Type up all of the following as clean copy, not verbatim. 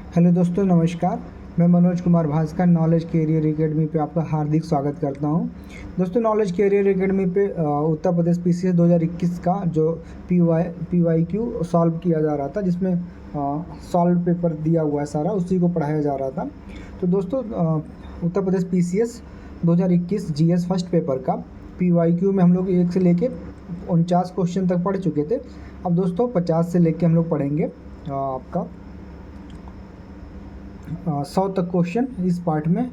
Hello दोस्तों, नमस्कार। मैं Manoj Kumar Bhaskar knowledge career academy पे आपका हार्दिक स्वागत करता हूं। दोस्तों, नॉलेज कैरियर एकेडमी पे उत्तर प्रदेश पीसीएस 2021 का जो पीवाईक्यू सॉल्व किया जा रहा था, जिसमें सॉल्व पेपर दिया हुआ है सारा, उसी को पढ़ाया जा रहा था। तो दोस्तों, Uttar Pradesh PCS 2021 GS first paper का पीवाईक्यू में हम लोग 1 से लेके 49 क्वेश्चन तक पढ़ चुके थे। अब दोस्तों 50 से लेके हम लोग पढ़ेंगे आपका 100 तक क्वेश्चन इस पार्ट में।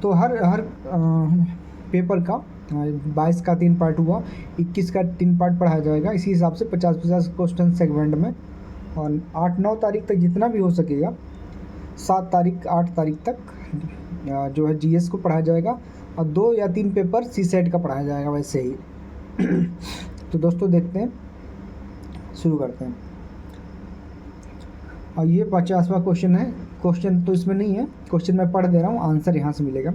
तो हर पेपर का 22 का 3 पार्ट हुआ, 21 का 3 पार्ट पढ़ाया जाएगा। इसी हिसाब से 50-50 क्वेश्चन सेगमेंट में, और 8-9 तारीख तक जितना भी हो सकेगा, 7 तारीख 8 तारीख तक जो है जीएस को पढ़ाया जाएगा, और 2 या 3 पेपर सीसेट का पढ़ाया जाएगा वैसे ही। तो दोस्तों देखते हैं, शुरू करते हैं। और ये 50वां क्वेश्चन है। क्वेश्चन तो इसमें नहीं है, क्वेश्चन मैं पढ़ दे रहा हूँ, आंसर यहाँ से मिलेगा।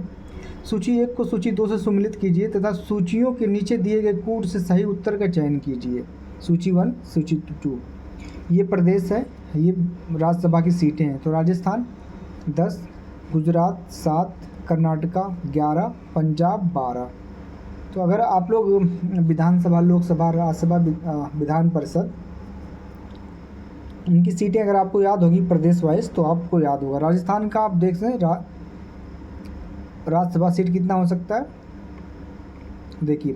सूची 1 को सूची 2 से सम्मिलित कीजिए तथा सूचियों के नीचे दिए गए कूट से सही उत्तर का चयन कीजिए। सूची 1, सूची 2। ये प्रदेश है, ये राज्यसभा की सीटें हैं। तो राजस्थान 10, गुजरात 7, कर्नाटका 11, पंजाब 12। तो अगर आप लोग विधानसभा, लोकसभा, राज्यसभा, विधान परिषद, इनकी सीटें अगर आपको याद होगी प्रदेश वाइज, तो आपको याद होगा। राजस्थान का आप देख सकते हैं राज्यसभा सीट कितना हो सकता है। देखिए,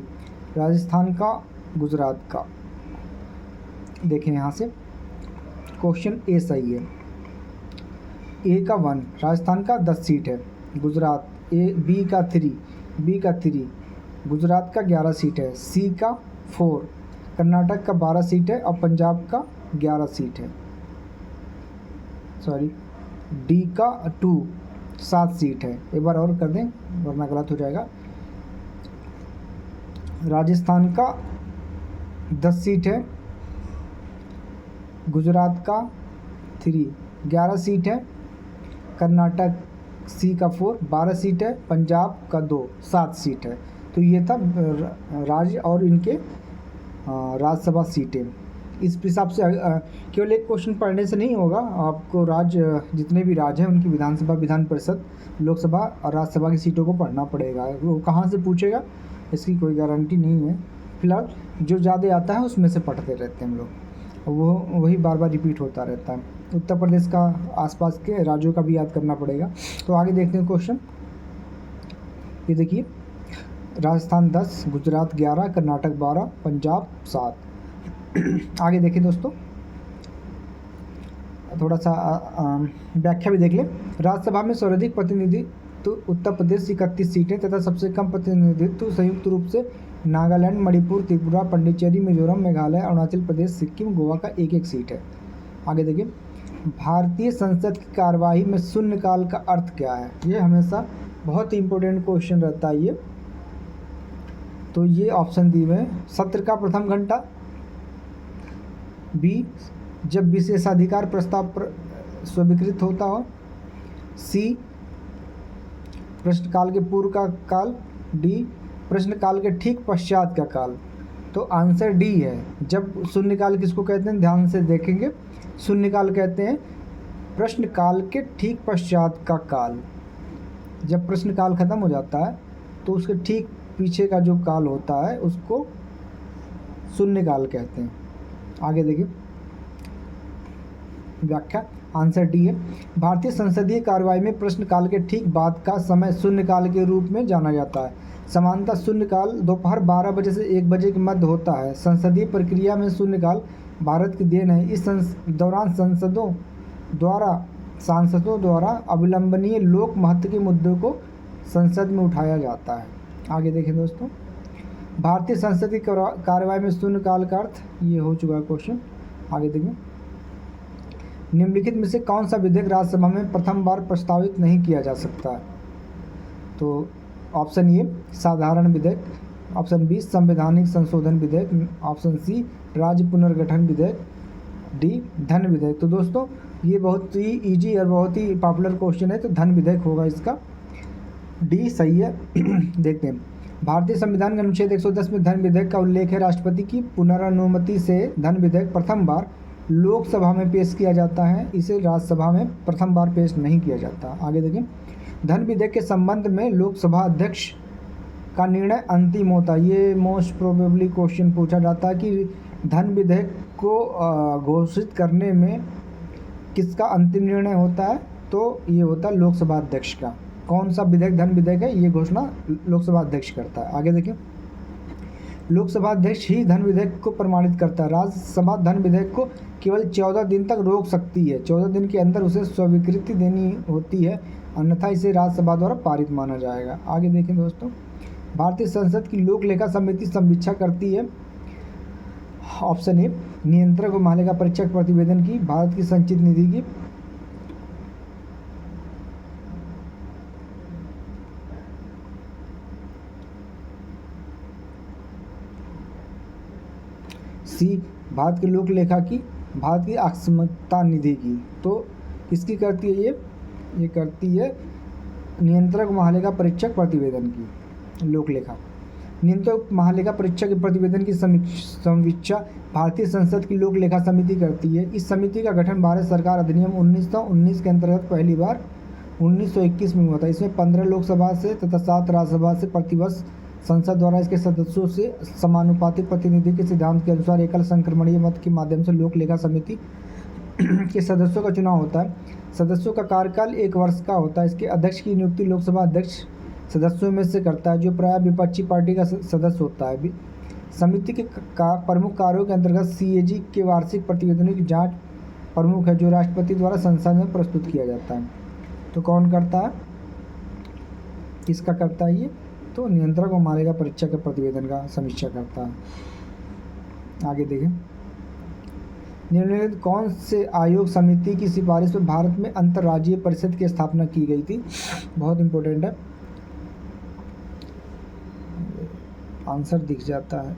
राजस्थान का, गुजरात का, देखें यहाँ से क्वेश्चन ए सही है। ए का 1, राजस्थान का 10 सीट है। गुजरात बी का 3, गुजरात का 11 सीट है। सी का 4, कर्नाटक का 12 सीट है, और पंजाब का 11 सीट है। सॉरी, डी का 2, 7 सीट है। एक बार और कर दें वरना गलत हो जाएगा। राजस्थान का 10 सीट है, गुजरात का 3, 11 सीट है। कर्नाटक सी का 4, 12 सीट है। पंजाब का 2, 7 सीट है। तो ये था राज्य और इनके राज्यसभा सीटें। इस हिसाब से केवल एक क्वेश्चन पढ़ने से नहीं होगा, आपको राज्य, जितने भी राज्य हैं उनकी विधानसभा, विधान परिषद, लोकसभा और राज्यसभा की सीटों को पढ़ना पड़ेगा। वो कहाँ से पूछेगा इसकी कोई गारंटी नहीं है। फिलहाल जो ज़्यादा आता है उसमें से पढ़ते रहते हैं हम लोग, वो वही बार बार रिपीट होता रहता है। उत्तर प्रदेश का आसपास के राज्यों का भी याद करना पड़ेगा। तो आगे देखते हैं क्वेश्चन। ये देखिए, राजस्थान 10, गुजरात 11, कर्नाटक 12, पंजाब 7। आगे देखिए दोस्तों, थोड़ा सा व्याख्या भी देख लें। राज्यसभा में सर्वाधिक प्रतिनिधित्व उत्तर प्रदेश 31 सीटें तथा सबसे कम प्रतिनिधित्व संयुक्त रूप से नागालैंड, मणिपुर, त्रिपुरा, पांडिचेरी, मिजोरम, मेघालय, अरुणाचल प्रदेश, सिक्किम, गोवा का 1-1 सीट है। आगे देखिए, भारतीय संसद की कार्यवाही में शून्यकाल का अर्थ क्या है। ये हमेशा बहुत ही इंपॉर्टेंट क्वेश्चन रहता है ये। तो ये ऑप्शन दिए हुए हैं। सत्र का प्रथम घंटा, बी जब विशेषाधिकार प्रस्ताव स्वीकृत होता हो, सी प्रश्नकाल के पूर्व का काल, डी प्रश्नकाल के ठीक पश्चात का काल। तो आंसर डी है। जब शून्यकाल किसको कहते हैं, ध्यान से देखेंगे। शून्यकाल कहते हैं प्रश्नकाल के ठीक पश्चात का काल। जब प्रश्नकाल खत्म हो जाता है तो उसके ठीक पीछे का जो काल होता है उसको शून्यकाल कहते हैं। आगे देखिए व्याख्या, आंसर डी है। भारतीय संसदीय कार्यवाही में प्रश्नकाल के ठीक बाद का समय शून्यकाल के रूप में जाना जाता है। सामान्यतः शून्यकाल दोपहर 12 बजे से 1 बजे के मध्य होता है। संसदीय प्रक्रिया में शून्यकाल भारत की देन है। इस दौरान सांसदों द्वारा अविलंबनीय लोक महत्व के मुद्दों को संसद में उठाया जाता है। आगे देखें दोस्तों, भारतीय संसद की कार्यवाही में शून्यकाल का अर्थ, ये हो चुका है क्वेश्चन। आगे देखें, निम्नलिखित में से कौन सा विधेयक राज्यसभा में प्रथम बार प्रस्तावित नहीं किया जा सकता है। तो ऑप्शन ए साधारण विधेयक, ऑप्शन बी संवैधानिक संशोधन विधेयक, ऑप्शन सी राज्य पुनर्गठन विधेयक, डी धन विधेयक। तो दोस्तों ये बहुत ही इजी और बहुत ही पॉपुलर क्वेश्चन है, तो धन विधेयक होगा इसका, डी सही है। देखते हैं, भारतीय संविधान के अनुच्छेद 110 में धन विधेयक का उल्लेख है। राष्ट्रपति की पुनरानुमति से धन विधेयक प्रथम बार लोकसभा में पेश किया जाता है, इसे राज्यसभा में प्रथम बार पेश नहीं किया जाता। आगे देखें, धन विधेयक के संबंध में लोकसभा अध्यक्ष का निर्णय अंतिम होता है। ये मोस्ट प्रोबेबली क्वेश्चन पूछा जाता है कि धन विधेयक को घोषित करने में किसका अंतिम निर्णय होता है, तो ये होता है लोकसभा अध्यक्ष का। कौन सा विधेयक धन विधेयक है, ये घोषणा लोकसभा अध्यक्ष करता है। आगे देखिए, लोकसभा अध्यक्ष ही धन विधेयक को प्रमाणित करता है। राज्यसभा धन विधेयक को केवल 14 दिन तक रोक सकती है, 14 दिन के अंदर उसे स्वीकृति देनी होती है, अन्यथा इसे राज्यसभा द्वारा पारित माना जाएगा। आगे देखें दोस्तों, भारतीय संसद की लोक लेखा समिति समीक्षा करती है। ऑप्शन ए, नियंत्रक व महालेखा परीक्षक प्रतिवेदन की, भारत की संचित निधि की। सी, भारत की लोक लेखा की, भारत की आकस्मिकता निधि की। तो किसकी करती है ये करती है नियंत्रक महालेखा परीक्षक प्रतिवेदन की लोक लेखा। नियंत्रक महालेखा परीक्षक के प्रतिवेदन की समीक्षा भारतीय संसद की लोक लेखा समिति करती है। इस समिति का गठन भारत सरकार अधिनियम 1919 के अंतर्गत पहली बार 1921 में हुआ था। इसमें 15 लोकसभा से तथा 7 राज्यसभा से प्रतिवर्ष संसद द्वारा इसके सदस्यों से समानुपातिक प्रतिनिधि के सिद्धांत के अनुसार एकल संक्रमणीय मत के माध्यम से लोक लेखा समिति के सदस्यों का चुनाव होता है। सदस्यों का कार्यकाल 1 वर्ष का होता है। इसके अध्यक्ष की नियुक्ति लोकसभा अध्यक्ष सदस्यों में से करता है, जो प्रायः विपक्षी पार्टी का सदस्य होता है। समिति के प्रमुख कार्यों के अंतर्गत सीएजी के वार्षिक प्रतिवेदनों की जांच प्रमुख है, जो राष्ट्रपति द्वारा संसद में प्रस्तुत किया जाता है। तो कौन करता है, किसका करता है ये, तो नियंत्रक और महालेखा परीक्षक के प्रतिवेदन का समीक्षा करता है। आगे देखें, निम्नलिखित कौन से आयोग समिति की सिफारिश पर भारत में अंतर्राज्यीय परिषद की स्थापना की गई थी। बहुत इंपॉर्टेंट है, आंसर दिख जाता है।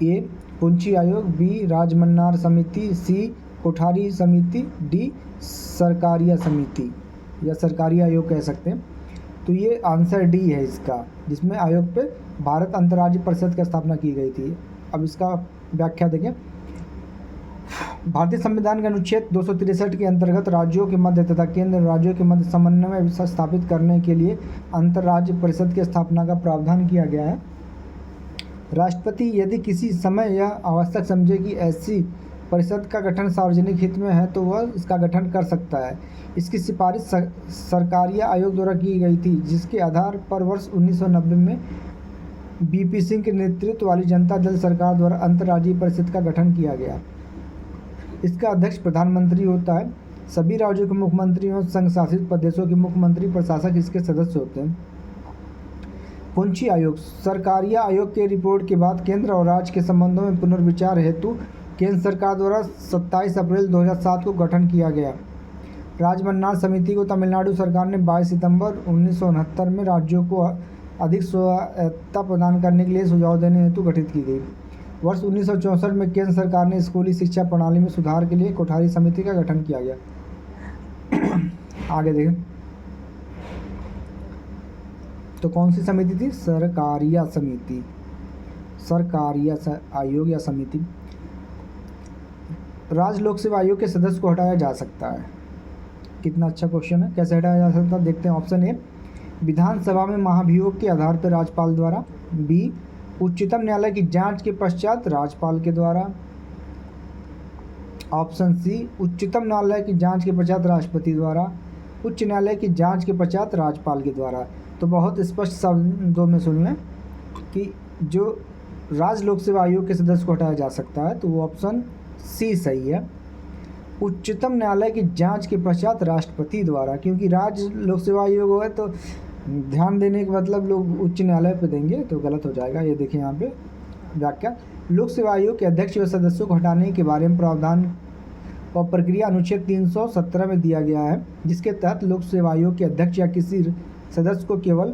ए, पुंछी आयोग, बी, राजमन्नार समिति, सी, कोठारी समिति, डी, सरकारिया समिति या सरकारी आयोग कह सकते हैं। तो ये आंसर डी है इसका, जिसमें आयोग पे भारत अंतर्राज्यीय परिषद की स्थापना की गई थी। अब इसका व्याख्या देखें। भारतीय संविधान के अनुच्छेद 263 के अंतर्गत राज्यों के मध्य तथा केंद्र राज्यों के मध्य समन्वय स्थापित करने के लिए अंतर्राज्यीय परिषद की स्थापना का प्रावधान किया गया है। राष्ट्रपति यदि किसी समय यह आवश्यक समझे कि ऐसी परिषद का गठन सार्वजनिक हित में है, तो वह इसका गठन कर सकता है। इसकी सिफारिश सरकारिया आयोग द्वारा की गई थी, जिसके आधार पर वर्ष 1990 में बीपी सिंह के नेतृत्व वाली जनता दल सरकार द्वारा अंतर्राज्यीय परिषद का गठन किया गया। इसका अध्यक्ष प्रधानमंत्री होता है। सभी राज्यों के मुख्यमंत्री और संघ शासित प्रदेशों के मुख्यमंत्री प्रशासक इसके सदस्य होते हैं। पुंछी आयोग, सरकारिया आयोग के रिपोर्ट के बाद केंद्र और राज्य के संबंधों में पुनर्विचार हेतु केंद्र सरकार द्वारा 27 अप्रैल 2007 को गठन किया गया। राजमन्नार समिति को तमिलनाडु सरकार ने 22 सितंबर 1969 में राज्यों को अधिक स्वायत्तता प्रदान करने के लिए सुझाव देने हेतु गठित की गई। वर्ष 1964 में केंद्र सरकार ने स्कूली शिक्षा प्रणाली में सुधार के लिए कोठारी समिति का गठन किया गया। आगे देखें, तो कौन सी समिति थी, सरकारिया समिति, सरकारिया आयोग या समिति। राज्य लोक सेवा आयोग के सदस्य को हटाया जा सकता है। कितना अच्छा क्वेश्चन है, कैसे हटाया जा सकता है, देखते हैं। ऑप्शन ए, विधानसभा में महाभियोग के आधार पर राज्यपाल द्वारा, बी, उच्चतम न्यायालय की जांच के पश्चात राज्यपाल के द्वारा, ऑप्शन सी, उच्चतम न्यायालय की जांच के पश्चात राष्ट्रपति द्वारा, उच्च न्यायालय की जांच के पश्चात राज्यपाल के द्वारा। तो बहुत स्पष्ट शब्दों में सुनिए कि जो राज्य लोक सेवा आयोग के सदस्य को हटाया जा सकता है, तो वो ऑप्शन सी सही है, उच्चतम न्यायालय की जांच के पश्चात राष्ट्रपति द्वारा। क्योंकि राज्य लोक सेवा आयोग है तो ध्यान देने का मतलब लोग उच्च न्यायालय पे देंगे, तो गलत हो जाएगा। ये देखिए यहाँ पे व्याख्या, लोक सेवा आयोग के अध्यक्ष व सदस्यों को हटाने के बारे में प्रावधान और प्रक्रिया अनुच्छेद 317 में दिया गया है, जिसके तहत लोक सेवा आयोग के अध्यक्ष या किसी सदस्य को केवल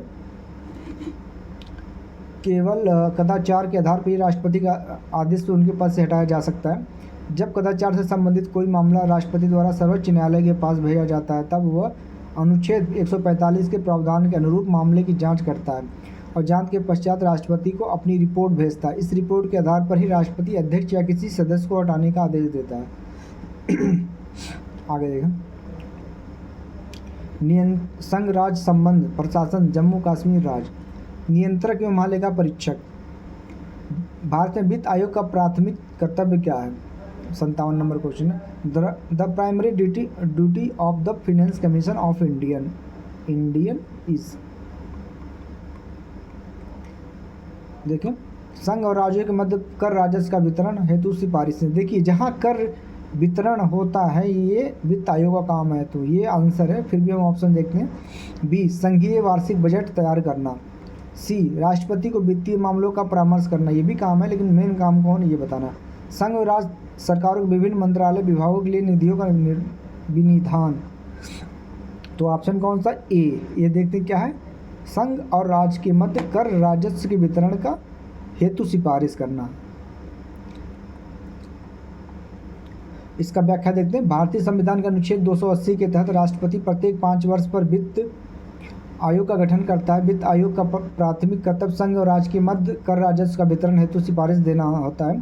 कदाचार के आधार पर ही राष्ट्रपति का आदेश से उनके पद से हटाया जा सकता है। जब कदाचार से संबंधित कोई मामला राष्ट्रपति द्वारा सर्वोच्च न्यायालय के पास भेजा जाता है, तब वह अनुच्छेद 145 के प्रावधान के अनुरूप मामले की जांच करता है और जांच के पश्चात राष्ट्रपति को अपनी रिपोर्ट भेजता है। इस रिपोर्ट के आधार पर ही राष्ट्रपति अध्यक्ष या किसी सदस्य को हटाने का आदेश देता है। आगे देखें, संघ राज्य संबंध प्रशासन जम्मू कश्मीर राज्य, नियंत्रक एवं महालेखा परीक्षक। भारत में वित्त आयोग का प्राथमिक कर्तव्य क्या है? 57 नंबर क्वेश्चन है। The primary duty of the finance commission of Indian is, देखें, संघ और राज्यों के मध्य कर राजस्व का वितरण हेतु सिफारिश। देखिए, जहाँ कर वितरण होता है ये वित्त आयोग का काम है, तो ये आंसर है। फिर भी हम ऑप्शन देखते हैं। बी, संघीय वार्षिक बजट तैयार करना। सी, राष्ट्रपति को वित्तीय मामलों का परामर्श करना, ये भी काम है, लेकिन मेन काम कौन है ये बताना। संघ और राज्य सरकारों के विभिन्न मंत्रालय विभागों के लिए निधियों का विनिधान, तो ऑप्शन कौन सा? ए। ये देखते हैं क्या है, संघ और राज्य के मध्य कर राजस्व के वितरण का हेतु सिफारिश करना। इसका व्याख्या देखते हैं। भारतीय संविधान के अनुच्छेद 280 के तहत राष्ट्रपति प्रत्येक 5 वर्ष पर वित्त आयोग का गठन करता है। वित्त आयोग का प्राथमिक कर्तव्य संघ और राज्य के मध्य कर राजस्व का वितरण हेतु सिफारिश देना होता है।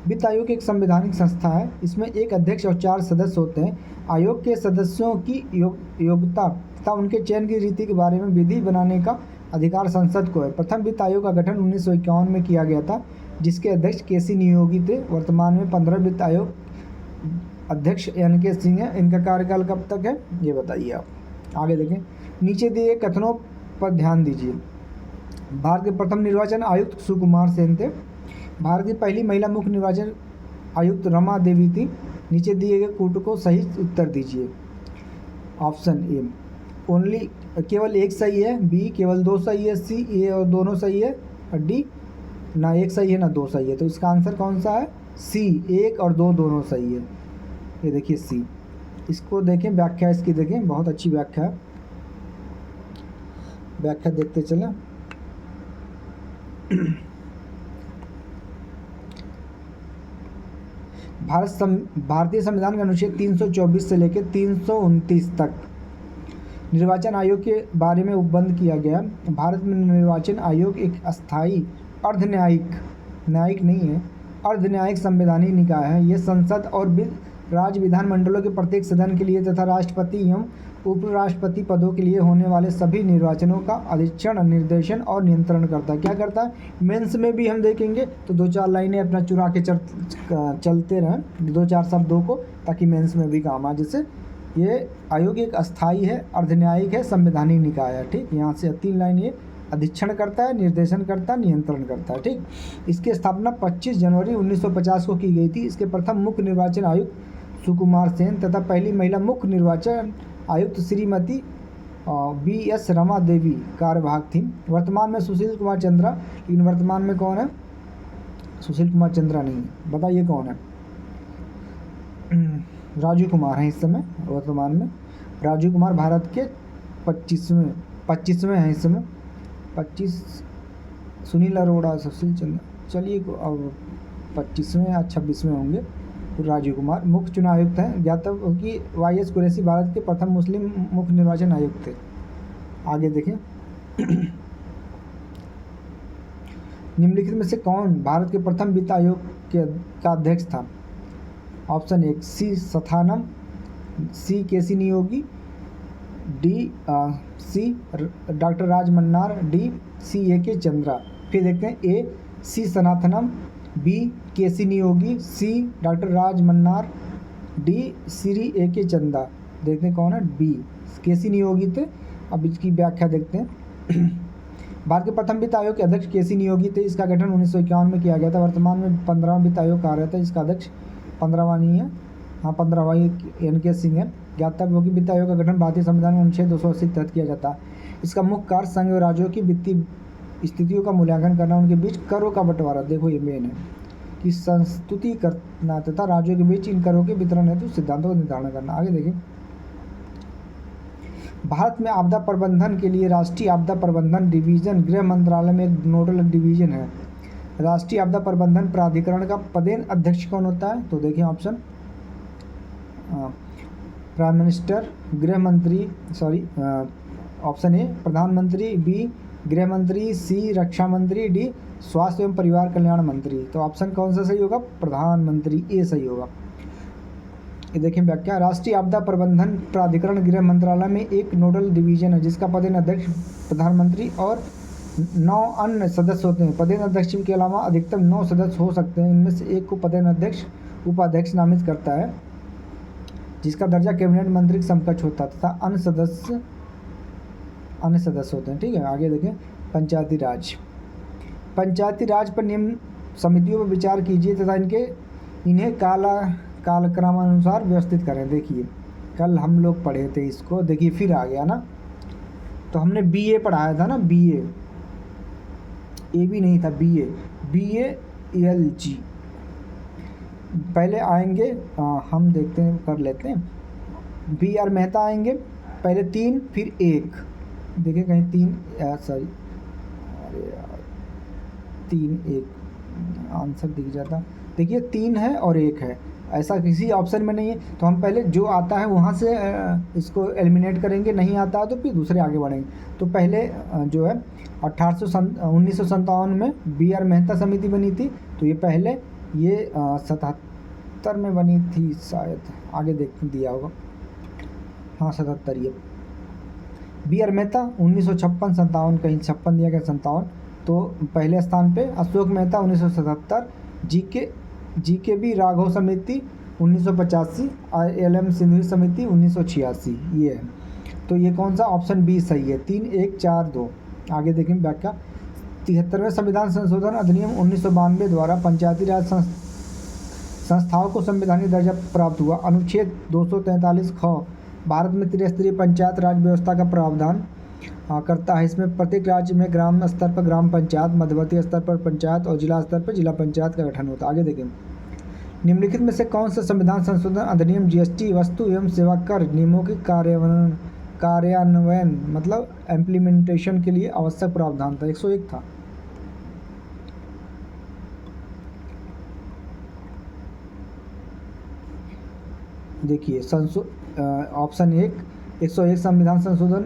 वित्त आयोग एक संवैधानिक संस्था है। इसमें एक अध्यक्ष और 4 सदस्य होते हैं। आयोग के सदस्यों की योग्यता तथा उनके चयन की रीति के बारे में विधि बनाने का अधिकार संसद को है। प्रथम वित्त आयोग का गठन 1951 में किया गया था, जिसके अध्यक्ष केसी नियोगी थे। वर्तमान में 15 वित्त आयोग अध्यक्ष NK सिंह है। इनका कार्यकाल कब तक है ये बताइए आप। आगे देखें, नीचे दिए कथनों पर ध्यान दीजिए। भारत के प्रथम निर्वाचन आयुक्त सुकुमार सेन थे। भारत की पहली महिला मुख्य निर्वाचन आयुक्त रमा देवी थी। नीचे दिए गए कूट को सही उत्तर दीजिए। ऑप्शन ए ओनली, केवल एक सही है। बी, केवल 2 सही है। सी, ए और दोनों सही है। और डी, ना एक सही है ना 2 सही है। तो इसका आंसर कौन सा है? सी, 1 और 2 दोनों सही है। ये देखिए सी। इसको देखें, व्याख्या इसकी देखें, बहुत अच्छी व्याख्या है। व्याख्या देखते चलें। भारतीय संविधान के अनुच्छेद 324 से लेकर 329 तक निर्वाचन आयोग के बारे में उपबंध किया गया। भारत में निर्वाचन आयोग एक अस्थायी अर्धन्यायिक, न्यायिक नहीं है, अर्धन्यायिक संवैधानिक निकाय है। यह संसद और राज्य विधानमंडलों के प्रत्येक सदन के लिए तथा राष्ट्रपति एवं उपराष्ट्रपति पदों के लिए होने वाले सभी निर्वाचनों का अधीक्षण, निर्देशन और नियंत्रण करता है। क्या करता है? मेंस में भी हम देखेंगे तो 2-4 लाइनें अपना चुरा के चलते रहें, 2-4 शब्दों को, ताकि मेंस में भी काम आए। जैसे ये आयोग एक अस्थायी है, अर्धन्यायिक है, संवैधानिक निकाय है। ठीक, यहाँ से 3 लाइन ये अधीक्षण करता है, निर्देशन करता है, नियंत्रण करता है। ठीक, इसकी स्थापना 25 जनवरी 1950 को की गई थी। इसके प्रथम मुख्य निर्वाचन आयुक्त सुकुमार सेन तथा पहली महिला मुख्य निर्वाचन आयुक्त श्रीमती BS रमा देवी कार्यवाहक थी। वर्तमान में सुशील कुमार चंद्रा, लेकिन वर्तमान में कौन है? सुशील कुमार चंद्रा नहीं है। बताइए कौन है? राजीव कुमार हैं इस समय वर्तमान में। राजीव कुमार भारत के 25वें हैं इस समय। 25, सुनील अरोड़ा, सुशील चंद्रा, चलिए अब 25वें या 26वें होंगे। राजीव कुमार मुख्य चुनाव आयुक्त हैं। ज्ञातव्य कि YS कुरैशी भारत के प्रथम मुस्लिम मुख्य निर्वाचन आयुक्त थे। आगे देखें, निम्नलिखित में से कौन भारत के प्रथम वित्त आयोग का अध्यक्ष था? Option 1 C Santhanam, C K C Neogy, D C doctor Raj Mannar, D C AK Chandra. फिर देखते हैं, A C Santhanam, B K C Neogy, C doctor Raj Mannar, D Shri AK Chanda. देखते हैं कौन है? बी केसी नियोगी थे। अब इसकी व्याख्या देखते हैं। भारत के प्रथम वित्त आयोग के अध्यक्ष केसी नियोगी थे। इसका गठन 1951 में किया गया था। वर्तमान में 15वां वित्त आयोग कार्यरत है। इसका अध्यक्ष 15वां नहीं है, हाँ 15वां NK सिंह है। ज्ञातव्य होगी वित्त आयोग का गठन भारतीय संविधान में अनुच्छेद 280 के तहत किया जाता है। इसका मुख्य कार्य संघ और राज्यों की वित्तीय स्थितियों का मूल्यांकन करना, उनके बीच करों का बंटवारा, देखो ये मेन है, कि संस्तुति करना तथा राज्यों के बीच इन करों के वितरण हेतु सिद्धांतों का निर्धारण करना। आगे देखें, भारत में आपदा प्रबंधन के लिए राष्ट्रीय आपदा प्रबंधन डिवीजन गृह मंत्रालय में एक नोडल डिवीजन है। राष्ट्रीय आपदा प्रबंधन प्राधिकरण का पदेन अध्यक्ष कौन होता है? तो देखिए ऑप्शन, प्राइम मिनिस्टर, गृह मंत्री, ऑप्शन ए प्रधानमंत्री, बी गृह मंत्री, सी रक्षा मंत्री, डी स्वास्थ्य एवं परिवार कल्याण मंत्री। तो ऑप्शन कौन सा सही होगा? प्रधानमंत्री, ए सही होगा। ये देखें व्याख्या, राष्ट्रीय आपदा प्रबंधन प्राधिकरण गृह मंत्रालय में एक नोडल डिवीजन है जिसका पदेन अध्यक्ष प्रधानमंत्री और 9 अन्य सदस्य होते हैं। पदेन अध्यक्ष के अलावा अधिकतम 9 सदस्य हो सकते हैं। इनमें से एक को पदेन अध्यक्ष उपाध्यक्ष नामित करता है जिसका दर्जा कैबिनेट मंत्री के समकक्ष होता है तथा अन्य सदस्य होते हैं। ठीक है, आगे देखें, पंचायती राज। पंचायती राज पर निम्न समितियों पर विचार कीजिए तथा इन्हें कालक्रमानुसार व्यवस्थित करें। देखिए कल हम लोग पढ़े थे इसको, देखिए फिर आ गया ना। तो हमने बीए पढ़ाया था ना, बीए, ए भी नहीं था, BALG। पहले आएंगे हम देखते हैं, कर लेते हैं। BR मेहता आएंगे, पहले 3 फिर 1। देखिए कहीं 3 सॉरी, अरे यार 3 1 आंसर दिख जाता। देखिए 3 है और 1 है, ऐसा किसी ऑप्शन में नहीं है। तो हम पहले जो आता है वहाँ से इसको एलिमिनेट करेंगे, नहीं आता है तो फिर दूसरे आगे बढ़ेंगे। तो पहले जो है 1957 में BR मेहता समिति बनी थी। तो ये पहले ये 77 में बनी थी शायद, आगे देख दिया होगा, हाँ 77 ये। BR मेहता 1956-57, कहीं 56 दिया गया 57। तो पहले स्थान पे अशोक मेहता 1977, GKB राघव समिति 1985, ILM सिंधवी समिति 1986, ये है। तो ये कौन सा? ऑप्शन बी सही है, 3 1 4 2। आगे देखें व्याख्या, 73वें संविधान संशोधन अधिनियम 1992 द्वारा पंचायती राज संस्थाओं को संवैधानिक दर्जा प्राप्त हुआ। अनुच्छेद 243 ख भारत में त्रिस्तरीय पंचायत राज व्यवस्था का प्रावधान करता है। इसमें प्रत्येक राज्य में ग्राम स्तर पर ग्राम पंचायत, मध्यवर्ती स्तर पर पंचायत और जिला स्तर पर जिला पंचायत का गठन होता है। आगे देखें, निम्नलिखित में से कौन सा संविधान संशोधन अधिनियम GST वस्तु एवं सेवा कर नियमों की कार्यान्वयन मतलब इम्प्लीमेंटेशन के लिए आवश्यक प्रावधान था? 101 था। देखिए ऑप्शन 1 101 संविधान संशोधन,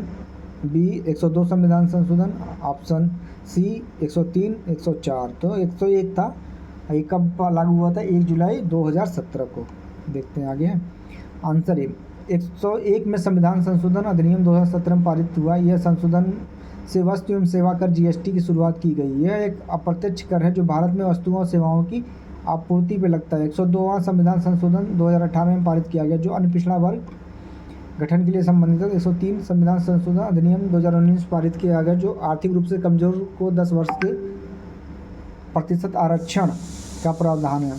बी 102 संविधान संशोधन, ऑप्शन सी 103 104। तो 101 था। ये कब लागू हुआ था? 1 जुलाई 2017 को। देखते हैं आगे है आंसर। 101 में संविधान संशोधन अधिनियम 2017 में पारित हुआ। यह संशोधन से वस्तु एवं सेवा कर GST की शुरुआत की गई। यह एक अप्रत्यक्ष कर है जो भारत में वस्तुओं और सेवाओं की आपूर्ति पे लगता है। 102वां संविधान संशोधन 2018 में पारित किया गया जो अन्य पिछड़ा वर्ग गठन के लिए संबंधित है। 103 संविधान संशोधन अधिनियम 2019 पारित किया गया जो आर्थिक रूप से कमजोर को 10 वर्ष के प्रतिशत आरक्षण का प्रावधान है।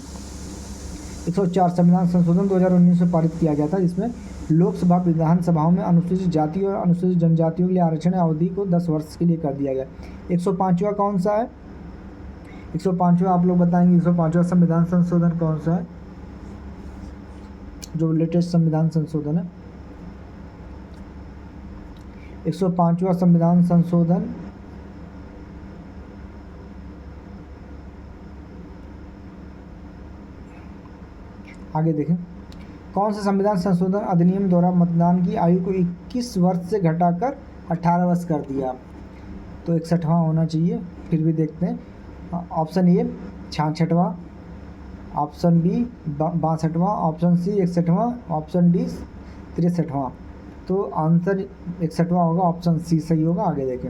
104 संविधान संशोधन 2019 में पारित किया गया था जिसमें लोकसभा विधानसभाओं में अनुसूचित जाति और अनुसूचित जनजातियों के लिए आरक्षण अवधि को 10 वर्ष के लिए कर दिया गया। 105वां कौन सा है? 105वां आप लोग बताएंगे। 105वां संविधान संशोधन कौन सा है जो लेटेस्ट संविधान संशोधन है? 105वां संविधान संशोधन आगे देखें, कौन सा संविधान संशोधन अधिनियम द्वारा मतदान की आयु को 21 वर्ष से घटाकर 18 वर्ष कर दिया? तो 61वां होना चाहिए, फिर भी देखते हैं। ऑप्शन ए 66वां, ऑप्शन बी 62वां, ऑप्शन सी 61वां, ऑप्शन डी 63वां। तो आंसर 61वां होगा, ऑप्शन सी सही होगा। आगे देखें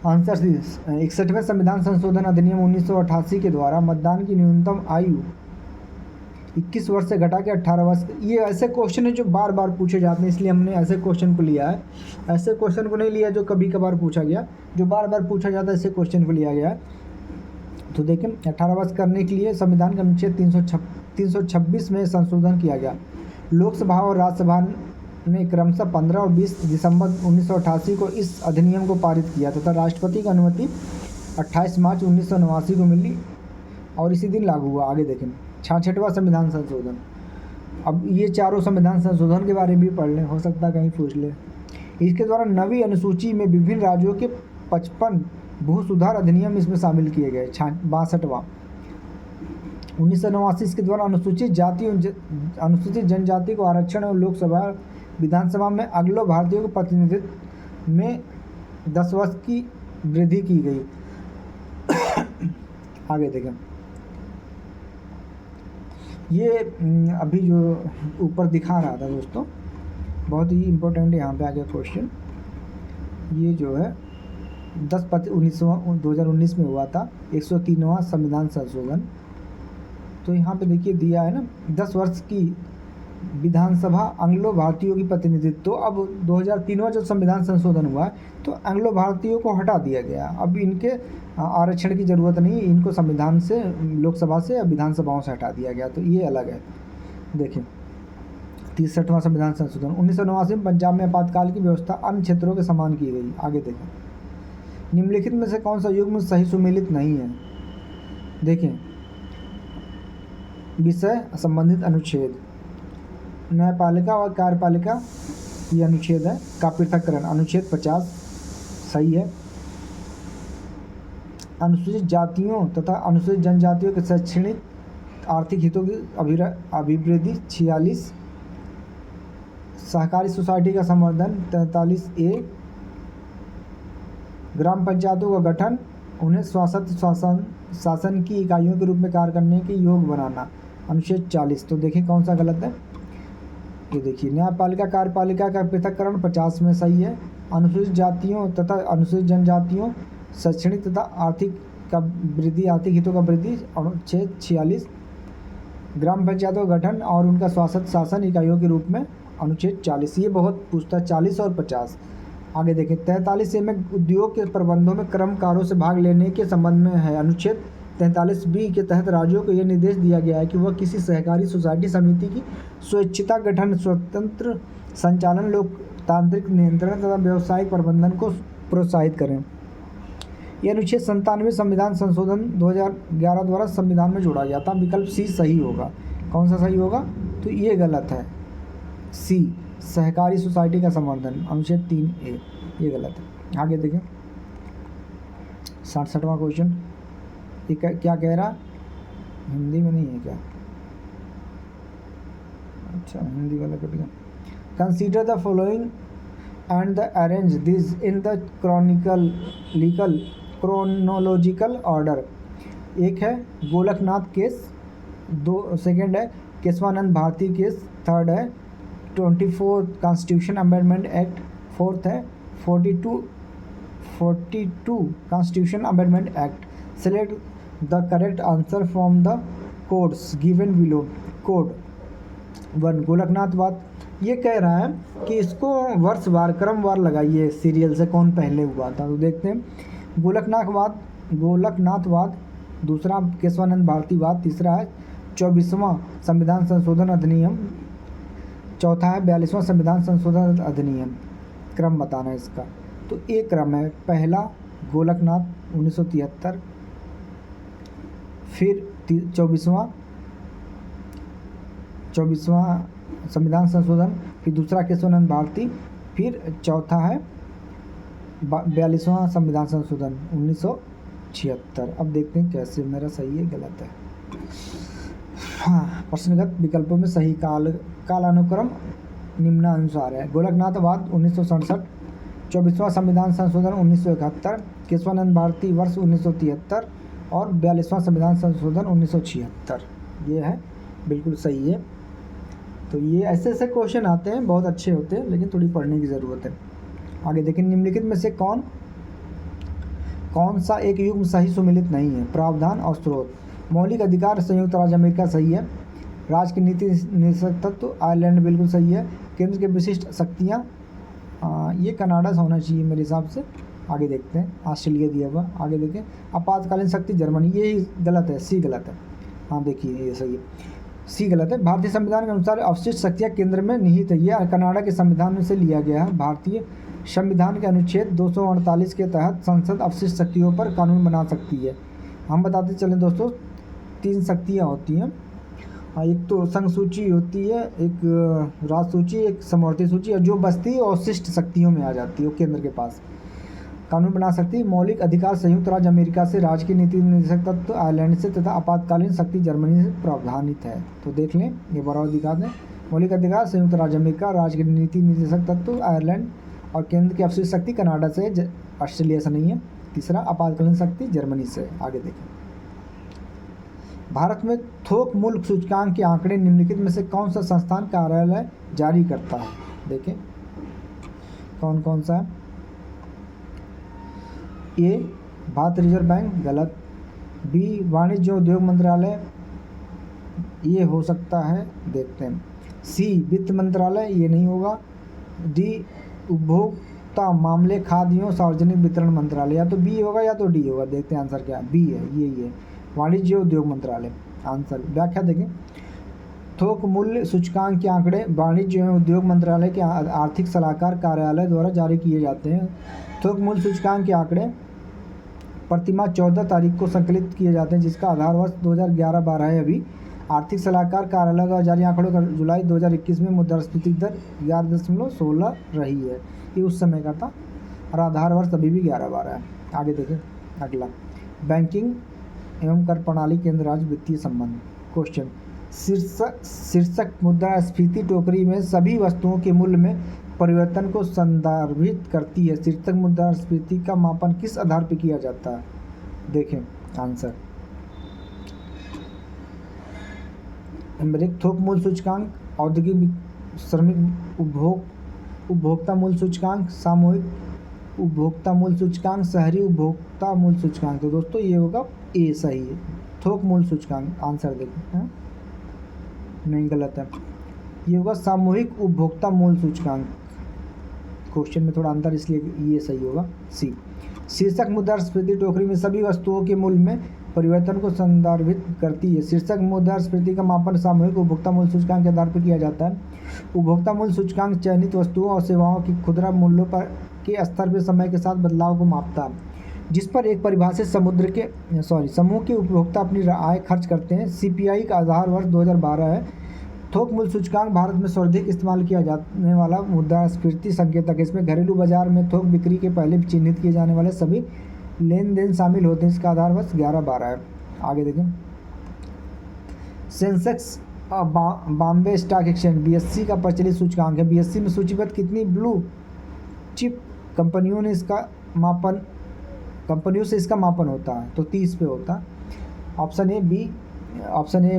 आंसर सी। 61वें संविधान संशोधन अधिनियम 1988 के द्वारा मतदान की न्यूनतम आयु 21 वर्ष से घटा के 18 वर्ष। ये ऐसे क्वेश्चन है जो बार बार पूछे जाते हैं, इसलिए हमने ऐसे क्वेश्चन को लिया है। ऐसे क्वेश्चन को नहीं लिया जो कभी कभार पूछा गया, जो बार बार पूछा जाता है ऐसे क्वेश्चन को लिया गया है। तो देखें 18 वर्ष करने के लिए संविधान के अनुच्छेद 326 में संशोधन किया गया। लोकसभा और राज्यसभा ने क्रमशः 15 और 20 दिसंबर 1988 को इस अधिनियम को पारित किया तथा राष्ट्रपति की अनुमति 28 मार्च 1989 को मिली और इसी दिन लागू हुआ। आगे देखें 66वां संविधान संशोधन। अब ये चारों संविधान संशोधन के बारे में भी पढ़ लें, हो सकता है कहीं पूछ ले। इसके द्वारा नवी अनुसूची में विभिन्न राज्यों के 55 भू सुधार अधिनियम इसमें शामिल किए गए। 62वां 1989 के द्वारा अनुसूचित जाति अनुसूचित जनजाति को आरक्षण और लोकसभा विधानसभा में अगलो भारतीयों के प्रतिनिधित्व में 10 वर्ष की वृद्धि की गई। आगे देखें, ये अभी जो ऊपर दिखा रहा था दोस्तों, बहुत ही इम्पोर्टेंट यहाँ पे आ गया क्वेश्चन। ये जो है 2019 में हुआ था 103वां संविधान संशोधन। तो यहाँ पे देखिए दिया है ना, 10 वर्ष की विधानसभा एंग्लो भारतीयों की प्रतिनिधित्व। तो अब 2003वां जो संविधान संशोधन हुआ है तो एंग्लो भारतीयों को हटा दिया गया। अब इनके आरक्षण की ज़रूरत नहीं, इनको संविधान से, लोकसभा से या विधानसभाओं से हटा दिया गया। तो ये अलग है। देखिए 63वां संविधान संशोधन 1989 में पंजाब में आपातकाल की व्यवस्था अन्य क्षेत्रों के समान की गई। आगे देखें, निम्नलिखित में से कौन सा युग्म सही सुमेलित नहीं है। देखें, विषय संबंधित अनुच्छेद, न्यायपालिका और कार्यपालिका ये अनुच्छेद है का पृथक्करण, अनुच्छेद 50 सही है। अनुसूचित जातियों तथा अनुसूचित जनजातियों के शैक्षणिक आर्थिक हितों की अभिवृद्धि 46। सहकारी सोसाइटी का संवर्धन 43A। ग्राम पंचायतों का गठन, उन्हें शासन की इकाइयों के रूप में कार्य करने के योग बनाना, अनुच्छेद 40। तो देखिए कौन सा गलत है। ये देखिए, न्यायपालिका कार्यपालिका का पृथक्करण 50 में सही है। अनुसूचित जातियों तथा अनुसूचित जनजातियों शैक्षणिक तथा आर्थिक का वृद्धि, आर्थिक हितों का वृद्धि, अनुच्छेद 46। ग्राम पंचायतों का गठन और उनका शासन इकाइयों के रूप में, अनुच्छेद 40। ये बहुत पूछता है, 40 और 50। आगे देखें, 43A में उद्योग के प्रबंधों में कर्मकारों से भाग लेने के संबंध में है। अनुच्छेद 43B के तहत राज्यों को यह निर्देश दिया गया है कि वह किसी सहकारी सोसाइटी समिति की स्वैच्छिकता गठन, स्वतंत्र संचालन, लोकतांत्रिक नियंत्रण तथा व्यावसायिक प्रबंधन को प्रोत्साहित करें। यह अनुच्छेद 97 संविधान संशोधन 2011 द्वारा संविधान में जोड़ा गया था। विकल्प सी सही होगा। कौन सा सही होगा? तो ये गलत है, सी सहकारी सोसाइटी का संवर्धन, अनुच्छेद 3A ये गलत है। आगे देखें, 67वां क्वेश्चन, ये क्या कह रहा, हिंदी में नहीं है क्या? अच्छा, हिंदी वाला कट गया। Consider the following and the arrange this in the chronological order. एक है गोलकनाथ केस, सेकेंड है केशवानंद भारती केस, थर्ड है 24 कॉन्स्टिट्यूशन अमेंडमेंट एक्ट, फोर्थ है 42 constitution amendment act. Select the correct answer from the codes given below. Code 1 गोलकनाथवाद, ये कह रहा है कि इसको वर्षवार क्रमवार लगाइए, सीरियल से कौन पहले हुआ था। तो देखते हैं, गोलकनाथवाद, दूसरा केशवानंद भारतीवाद, तीसरा है 24वां संविधान संशोधन अधिनियम, चौथा है 42वां संविधान संशोधन अधिनियम। क्रम बताना है इसका। तो एक क्रम है, पहला गोलकनाथ 1973, फिर 24वां संविधान संशोधन, फिर दूसरा केशवानंद भारती, फिर चौथा है 42वां संविधान संशोधन 1976। अब देखते हैं कैसे मेरा सही है गलत है। हाँ, प्रश्नगत विकल्पों में सही कालानुक्रम निम्नानुसार है। गोलकनाथवाद 1967, 24वां संविधान संशोधन 1971, केशवानंद भारती वर्ष 1973 और 42वां संविधान संशोधन 1976। ये है, बिल्कुल सही है। तो ये ऐसे ऐसे क्वेश्चन आते हैं, बहुत अच्छे होते हैं, लेकिन थोड़ी पढ़ने की ज़रूरत है। आगे देखें, निम्नलिखित में से कौन सा एक युग्म सही सुमेलित नहीं है। प्रावधान और स्रोत, मौलिक अधिकार संयुक्त राज्य अमेरिका सही है। राज्य की नीति निषेध तत्व आयरलैंड बिल्कुल सही है। केंद्र के विशिष्ट शक्तियाँ, ये कनाडा से होना चाहिए मेरे हिसाब से। आगे देखते हैं, ऑस्ट्रेलिया दिया हुआ। आगे देखें, आपातकालीन शक्ति जर्मनी, ये गलत है, सी गलत है। हाँ देखिए, ये सही है, सी गलत है। भारतीय संविधान के अनुसार अवशिष्ट शक्तियाँ केंद्र में निहित है। यह कनाडा के संविधान में से लिया गया है। भारतीय संविधान के अनुच्छेद 248 के तहत संसद अवशिष्ट शक्तियों पर कानून बना सकती है। हम बताते चलें दोस्तों, 3 शक्तियाँ होती हैं, एक तो संघ सूची होती है, एक राज सूची, एक समवर्ती सूची, और जो बस्ती अवशिष्ट शक्तियों में आ जाती है वो केंद्र के पास कानून बना सकती है। मौलिक अधिकार संयुक्त राज्य अमेरिका से, राज्य की नीति निदेशक तत्व आयरलैंड से तथा आपातकालीन शक्ति जर्मनी से प्रावधानित है। तो देख लें, ये बराबर दिखा दें। मौलिक अधिकार संयुक्त राज्य अमेरिका, राज्य की नीति निदेशक तत्व आयरलैंड और केंद्र की अवशिष्ट शक्ति कनाडा से, ऑस्ट्रेलिया से नहीं है। तीसरा आपातकालीन शक्ति जर्मनी से। आगे देखें, भारत में थोक मूल्य सूचकांक के आंकड़े निम्नलिखित में से कौन सा संस्थान कार्यालय जारी करता है? देखें कौन कौन सा है। ए भारतीय रिजर्व बैंक, गलत। बी वाणिज्य उद्योग मंत्रालय, ये हो सकता है, देखते हैं। सी वित्त मंत्रालय, ये नहीं होगा। डी उपभोक्ता मामले खाद्य एवं सार्वजनिक वितरण मंत्रालय, या तो बी होगा या तो डी होगा। देखते हैं आंसर क्या है। बी है, यही है, वाणिज्य उद्योग मंत्रालय आंसर। व्याख्या देखें, थोक मूल्य सूचकांक के आंकड़े वाणिज्य एवं उद्योग मंत्रालय के आर्थिक सलाहकार कार्यालय द्वारा जारी किए जाते हैं। थोक मूल्य सूचकांक के आंकड़े प्रतिमाह 14 तारीख को संकलित किए जाते हैं, जिसका आधार वर्ष 2011-12 है। अभी आर्थिक सलाहकार कार्यालय द्वारा जारी आंकड़ों का जुलाई 2021 में मुद्रास्फीति दर 11.16 रही है। ये उस समय का था और आधार वर्ष अभी भी 11-12 है। आगे देखें अगला, बैंकिंग एवं कर प्रणाली केंद्र राज्य वित्तीय संबंध। क्वेश्चन, शीर्षक मुद्रास्फीति टोकरी में सभी वस्तुओं के मूल्य में परिवर्तन को संदर्भित करती है। शीर्षक मुद्रास्फीति का मापन किस आधार पर किया जाता है? देखें आंसर, थोक मूल्य सूचकांक, औद्योगिक श्रमिक उपभोक्ता मूल्य सूचकांक, सामूहिक उपभोक्ता मूल्य सूचकांक, शहरी उपभोक्ता मूल्य सूचकांक। तो दोस्तों ये होगा ए, सही है, थोक मूल्य सूचकांक। आंसर देखें, नहीं गलत है, ये होगा सामूहिक उपभोक्ता मूल्य सूचकांक। क्वेश्चन में थोड़ा अंतर, इसलिए ये सही होगा सी। शीर्षक मुद्रास्फीति टोकरी में सभी वस्तुओं के मूल्य में परिवर्तन को संदर्भित करती है। शीर्षक मुद्रास्फीति का मापन सामूहिक उपभोक्ता मूल्य सूचकांक के आधार पर किया जाता है। उपभोक्ता मूल्य सूचकांक चयनित वस्तुओं और सेवाओं की खुदरा मूल्यों पर के स्तर पर समय के साथ बदलाव को मापता है, जिस पर एक परिभाषित समूह के उपभोक्ता अपनी आय खर्च करते हैं। सीपीआई का आधार वर्ष 2012 है। थोक मूल्य सूचकांक भारत में सर्वाधिक इस्तेमाल किया जाने वाला मुद्रास्फीति संकेतक है। इसमें घरेलू बाजार में थोक बिक्री के पहले चिन्हित किए जाने वाले सभी लेन देन शामिल होते हैं। इसका आधार वर्ष 11-12 है। आगे देखें, Sensex Bombay stock exchange BSc का प्रचलित सूचकांक है। बीएससी में सूचीबद्ध कितनी ब्लू चिप कंपनियों से इसका मापन होता है? तो 30 पे होता है। ऑप्शन ए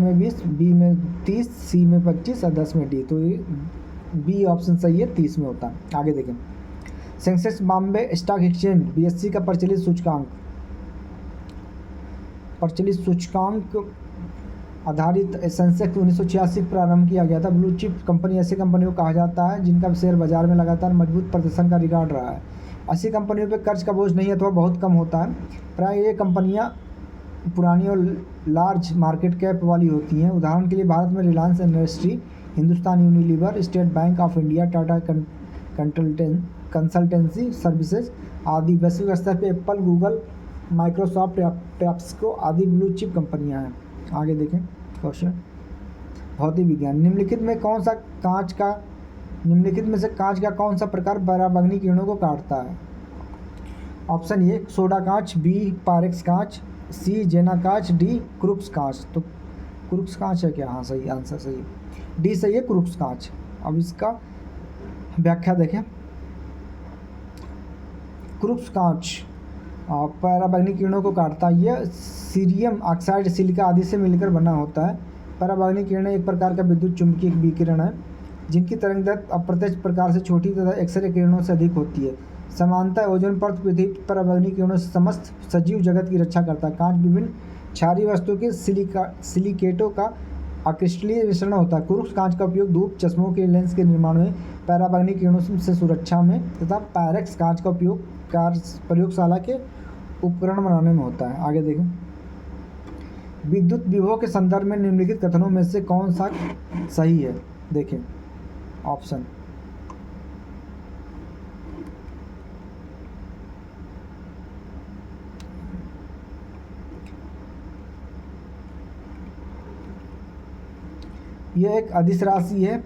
में 20, बी में 30, सी में 25 और 10 में डी। तो ये बी ऑप्शन सही है, 30 में होता है। आगे देखें, Sensex Bombay stock exchange BSc का प्रचलित सूचकांक आधारित सेंसेक्स 1986 प्रारंभ किया गया था। ब्लू चिप कंपनी ऐसी कंपनियों को कहा जाता है जिनका शेयर बाजार में लगातार मजबूत प्रदर्शन का रिकॉर्ड रहा है। ऐसी कंपनियों पर कर्ज का बोझ नहीं अथवा बहुत कम होता है। प्राय ये कंपनियां पुरानी और लार्ज मार्केट कैप वाली होती हैं। उदाहरण के लिए भारत में Reliance industry, Hindustan Unilever, state bank of India, Tata consultancy services आदि। वैश्विक स्तर पर एप्पल, गूगल, माइक्रोसॉफ्ट, पेप्सिको आदि ब्लू चिप कंपनियां हैं। आगे देखें क्वेश्चन, भौतिक विज्ञान, निम्नलिखित में से कांच का कौन सा प्रकार पराबैंगनी किरणों को काटता है? ऑप्शन ए सोडा कांच, बी पायरेक्स कांच, सी जेना कांच, डी क्रूक्स कांच। तो क्रूक्स कांच है क्या? हाँ सही, आंसर सही है, डी सही है, क्रूक्स कांच। अब इसका व्याख्या देखें, क्रूक्स कांच पराबैंगनी किरणों को काटता है। यह सीरियम ऑक्साइड, सिलिका आदि से मिलकर बना होता है। पराबैंगनी किरणें एक प्रकार का विद्युत चुम्बकीय विकिरण है जिनकी तरंगदैर्घ्य अप्रत्यक्ष प्रकार से छोटी तथा एक्सरे किरणों से अधिक होती है। समानता ओजोन परत पृथ्वी पराबैंगनी किरणों से समस्त सजीव जगत की रक्षा करता है। कांच विभिन्न क्षारीय वस्तुओं के सिलिकेटों का अक्रिस्टलीय मिश्रण होता है। क्रूक्स कांच का उपयोग धूप चश्मों के लेंस के निर्माण में, पराबैंगनी किरणों से सुरक्षा में तथा पायरेक्स कांच का उपयोग प्रयोगशाला के उपकरण बनाने में होता है। आगे देखें, विद्युत विभव के संदर्भ में निम्नलिखित कथनों में से कौन सा सही है? देखें ऑप्शन, यह एक अदिश राशि है,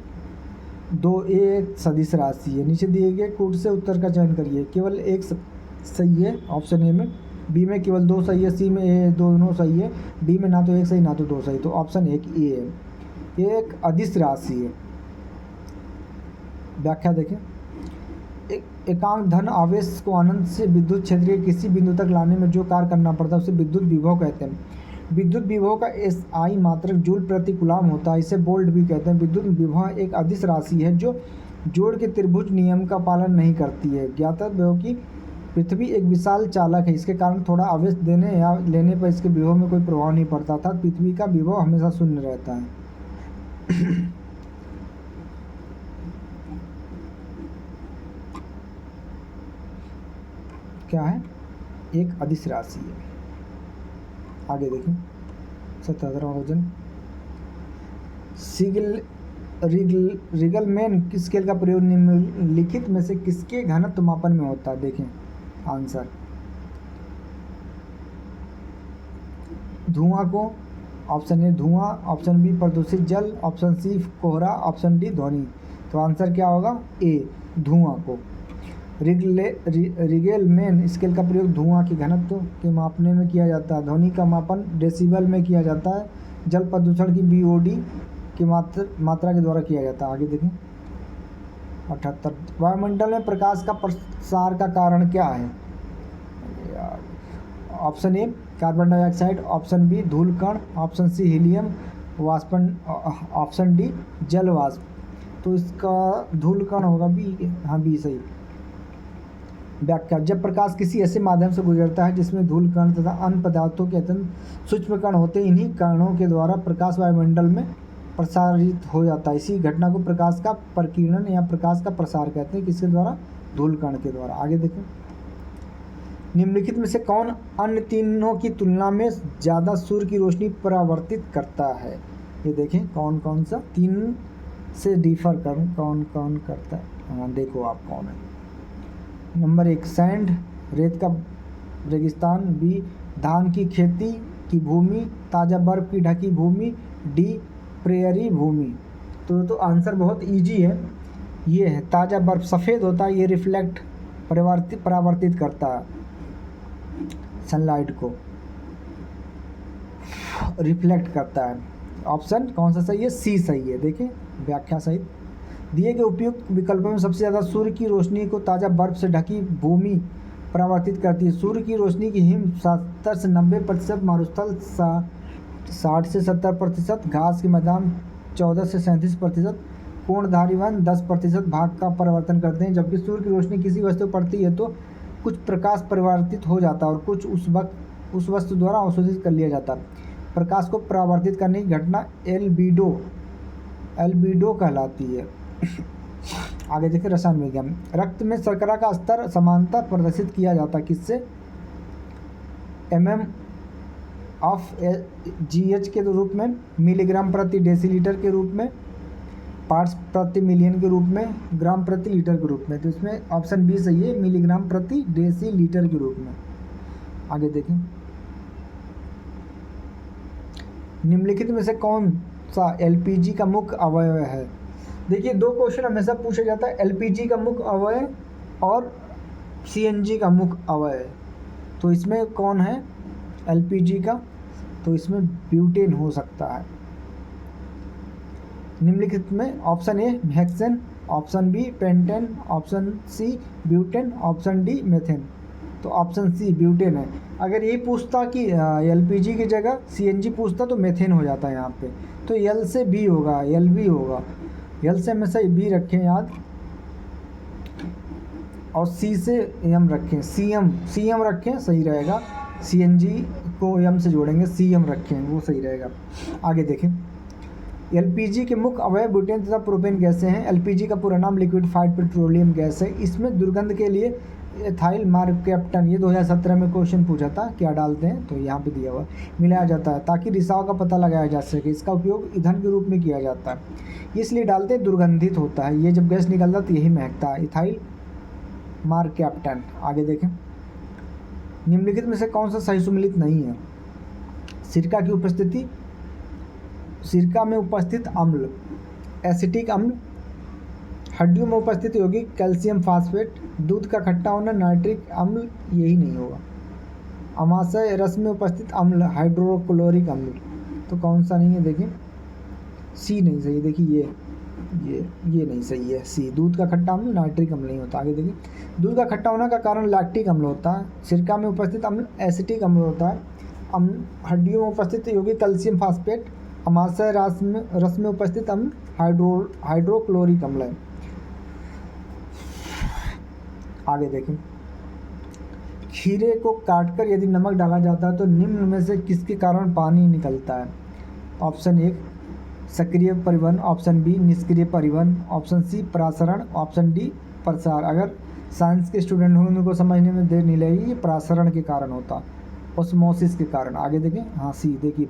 2a एक सदिश राशि है। नीचे दिए गए कोड से उत्तर का चयन करिए। केवल एक सही है ऑप्शन ए में, बी में केवल 2 सही है, सी में ए दोनों सही है, डी में ना तो 1 सही ना तो 2 सही। तो ऑप्शन एक ए है, ये एक अदिश राशि है। व्याख्या देखें, एकांक धन आवेश को अनंत से विद्युत क्षेत्र के किसी बिंदु तक लाने में जो कार्य करना पड़ता है उसे विद्युत विभव कहते हैं। विद्युत विभव का SI मात्रक जूल प्रति कूलम होता है, इसे वोल्ट भी कहते हैं। विद्युत विभव एक अदिश राशि है जो जोड़ के त्रिभुज नियम का पालन नहीं करती है। ज्ञातव्य हो कि पृथ्वी एक विशाल चालक है, इसके कारण थोड़ा आवेश देने या लेने पर इसके विभव में कोई प्रभाव नहीं पड़ता था। पृथ्वी का विभव हमेशा शून्य रहता है। क्या है? एक अदिश राशि है। आगे देखें 17वां क्वेश्चन। रिगलमैन स्केल का प्रयोग निम्नलिखित में से किसके घनत्व मापन में होता है? देखें आंसर। धुआं को, ऑप्शन ए धुआं, ऑप्शन बी प्रदूषित जल, ऑप्शन सी कोहरा, ऑप्शन डी ध्वनि। तो आंसर क्या होगा? ए धुआं को। रिगेलमैन स्केल का प्रयोग धुआं के घनत्व के मापने में किया जाता है। ध्वनि का मापन डेसिबल में किया जाता है। जल प्रदूषण की BOD की मात्रा के द्वारा किया जाता है। आगे देखें 78। वायुमंडल में प्रकाश का प्रसार का कारण क्या है? Option A carbon dioxide, option B धूल कण, ऑप्शन सी हीलियम वाष्पन, ऑप्शन डी जल वाष्प। तो इसका धूल कण होगा बी। हाँ बी सही। व्याख्या। जब प्रकाश किसी ऐसे माध्यम से गुजरता है जिसमें धूल कण तथा अन्य पदार्थों के अत्यंत सूक्ष्म कण होते हैं, इन्हीं कणों के द्वारा प्रकाश वायुमंडल में प्रसारित हो जाता है। इसी घटना को प्रकाश का प्रकीर्णन या प्रकाश का प्रसार कहते हैं। किसके द्वारा? धूल कण के द्वारा। आगे देखें। निम्नलिखित में से कौन अन्य तीनों की तुलना में ज़्यादा सूर्य की रोशनी परावर्तित करता है? ये देखें कौन कौन सा तीन से डिफर करूँ कौन कौन करता है। हाँ देखो आप कौन है। नंबर 1 सैंड, रेत का रेगिस्तान। बी धान की खेती की भूमि, ताज़ा बर्फ की ढकी भूमि। डी प्रेयरी भूमि। तो आंसर बहुत इजी है। ये है ताज़ा बर्फ, सफ़ेद होता है, ये रिफ्लेक्ट परावर्तित करता है, सनलाइट को रिफ्लेक्ट करता है। ऑप्शन कौन सा सही है? सी सही है। देखें व्याख्या सहित। दिए गए उपयुक्त विकल्पों में सबसे ज़्यादा सूर्य की रोशनी को ताज़ा बर्फ से ढकी भूमि परावर्तित करती है। सूर्य की रोशनी की हिम 70 से 90%, मरुस्थल 60 से 70%, घास के मैदान 14 से 37%, कोणधारी वन 10% भाग का परिवर्तन करते हैं। जबकि सूर्य की रोशनी किसी वस्तु पर पड़ती है तो कुछ प्रकाश परिवर्तित हो जाता है और कुछ उस वस्तु द्वारा अवशोषित कर लिया जाता है। प्रकाश को परावर्तित करने की घटना एल्बिडो कहलाती है। आगे देखिए रसायन विज्ञान। रक्त में शर्करा का स्तर समानता प्रदर्शित किया जाता है किससे? mmOf के रूप में, मिलीग्राम प्रति डेसीलीटर के रूप में, पार्ट्स प्रति मिलियन के रूप में, ग्राम प्रति लीटर के रूप में। तो इसमें ऑप्शन बी सही है, मिलीग्राम प्रति डेसीलीटर के रूप में। आगे देखें। निम्नलिखित में से कौन सा LPG का मुख्य अवयव है? देखिए 2 क्वेश्चन हमेशा पूछा जाता है, LPG का मुख्य अवयव और CNG का मुख्य अवयव। तो इसमें कौन है LPG का? तो इसमें ब्यूटेन हो सकता है। निम्नलिखित में option A hexane, option B pentane, option C butane, option D methane. तो ऑप्शन सी ब्यूटेन है। अगर ये पूछता कि LPG की जगह CNG पूछता तो मेथेन हो जाता है यहाँ पे। तो L से B होगा, LB होगा। L से हमेशा B रखें याद, और C से M रखें, CM रखें सही रहेगा। CNG को M से जोड़ेंगे, CM रखें वो सही रहेगा। आगे देखें। LPG के मुख्य अवयव ब्यूटेन तथा प्रोपेन गैसें हैं। LPG का पूरा नाम लिक्विफाइड पेट्रोलियम गैस है। इसमें दुर्गंध के लिए एथाइल मार्केप्टन, ये 2017 में क्वेश्चन पूछा था, क्या डालते हैं? तो यहाँ पे दिया हुआ मिलाया जाता है ताकि रिसाव का पता लगाया जा सके। इसका उपयोग ईंधन के रूप में किया जाता है, इसलिए डालते हैं, दुर्गंधित होता है। ये जब गैस निकलता है तो यही महकता है, इथाइल मार्केप्टन। आगे देखें। निम्नलिखित में से कौन सा सही सुमेलित नहीं है? सिरका की उपस्थिति, सिरका में उपस्थित अम्ल एसिटिक अम्ल, हड्डियों में उपस्थित यौगिक कैल्शियम फास्फेट, दूध का खट्टा होना नाइट्रिक अम्ल, यही नहीं होगा। अमाशय रस में उपस्थित अम्ल हाइड्रोक्लोरिक अम्ल। तो कौन सा नहीं है? देखिए सी नहीं सही। देखिए ये ये नहीं सही है। सी, दूध का खट्टा अम्ल नाइट्रिक अम्ल नहीं होता। आगे देखिए, दूध का खट्टा होने का कारण लैक्टिक अम्ल होता है। सिरका में उपस्थित अम्ल एसिटिक अम्ल होता है। हड्डियों में उपस्थित यौगिक कैल्शियम फास्फेट। अमाशय रस में उपस्थित अम्ल हाइड्रोक्लोरिक अम्ल है। आगे देखें, खीरे को काटकर यदि नमक डाला जाता है तो निम्न में से किसके कारण पानी निकलता है? ऑप्शन 1 सक्रिय परिवहन, ऑप्शन बी निष्क्रिय परिवहन, ऑप्शन सी प्रासरण, ऑप्शन डी प्रसार। अगर साइंस के स्टूडेंट होंगे उनको समझने में देर नहीं लगेगी। ये प्रासरण के कारण होता, ऑस्मोसिस के कारण। आगे देखें, हाँ सी, देखिए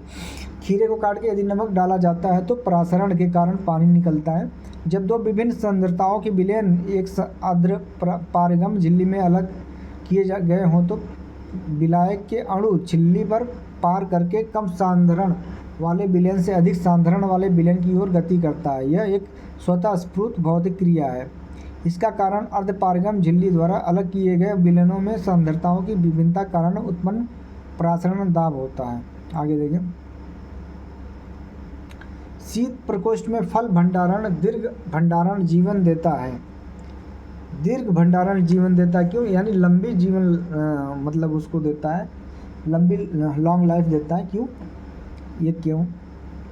खीरे को काट के यदि नमक डाला जाता है तो प्रासरण के कारण पानी निकलता है। जब दो विभिन्न सांद्रताओं के विलयन एक आर्द्र पारगम झिल्ली में अलग किए गए हों तो विलायक के अणु झिल्ली पर पार करके कम सांद्रण वाले विलयन से अधिक सांद्रण वाले विलयन की ओर गति करता है। यह एक स्वतः स्फूर्त भौतिक क्रिया है। इसका कारण अर्धपारगम झिल्ली द्वारा अलग किए गए विलयनों में सांद्रताओं की विभिन्नता कारण उत्पन्न प्रासरण दाब होता है। आगे देखें, शीत प्रकोष्ठ में फल भंडारण दीर्घ भंडारण जीवन देता है। दीर्घ भंडारण जीवन देता है क्यों? यानी लंबी जीवन मतलब उसको देता है, लंबी लॉन्ग लाइफ देता है। क्यों? ये क्यों?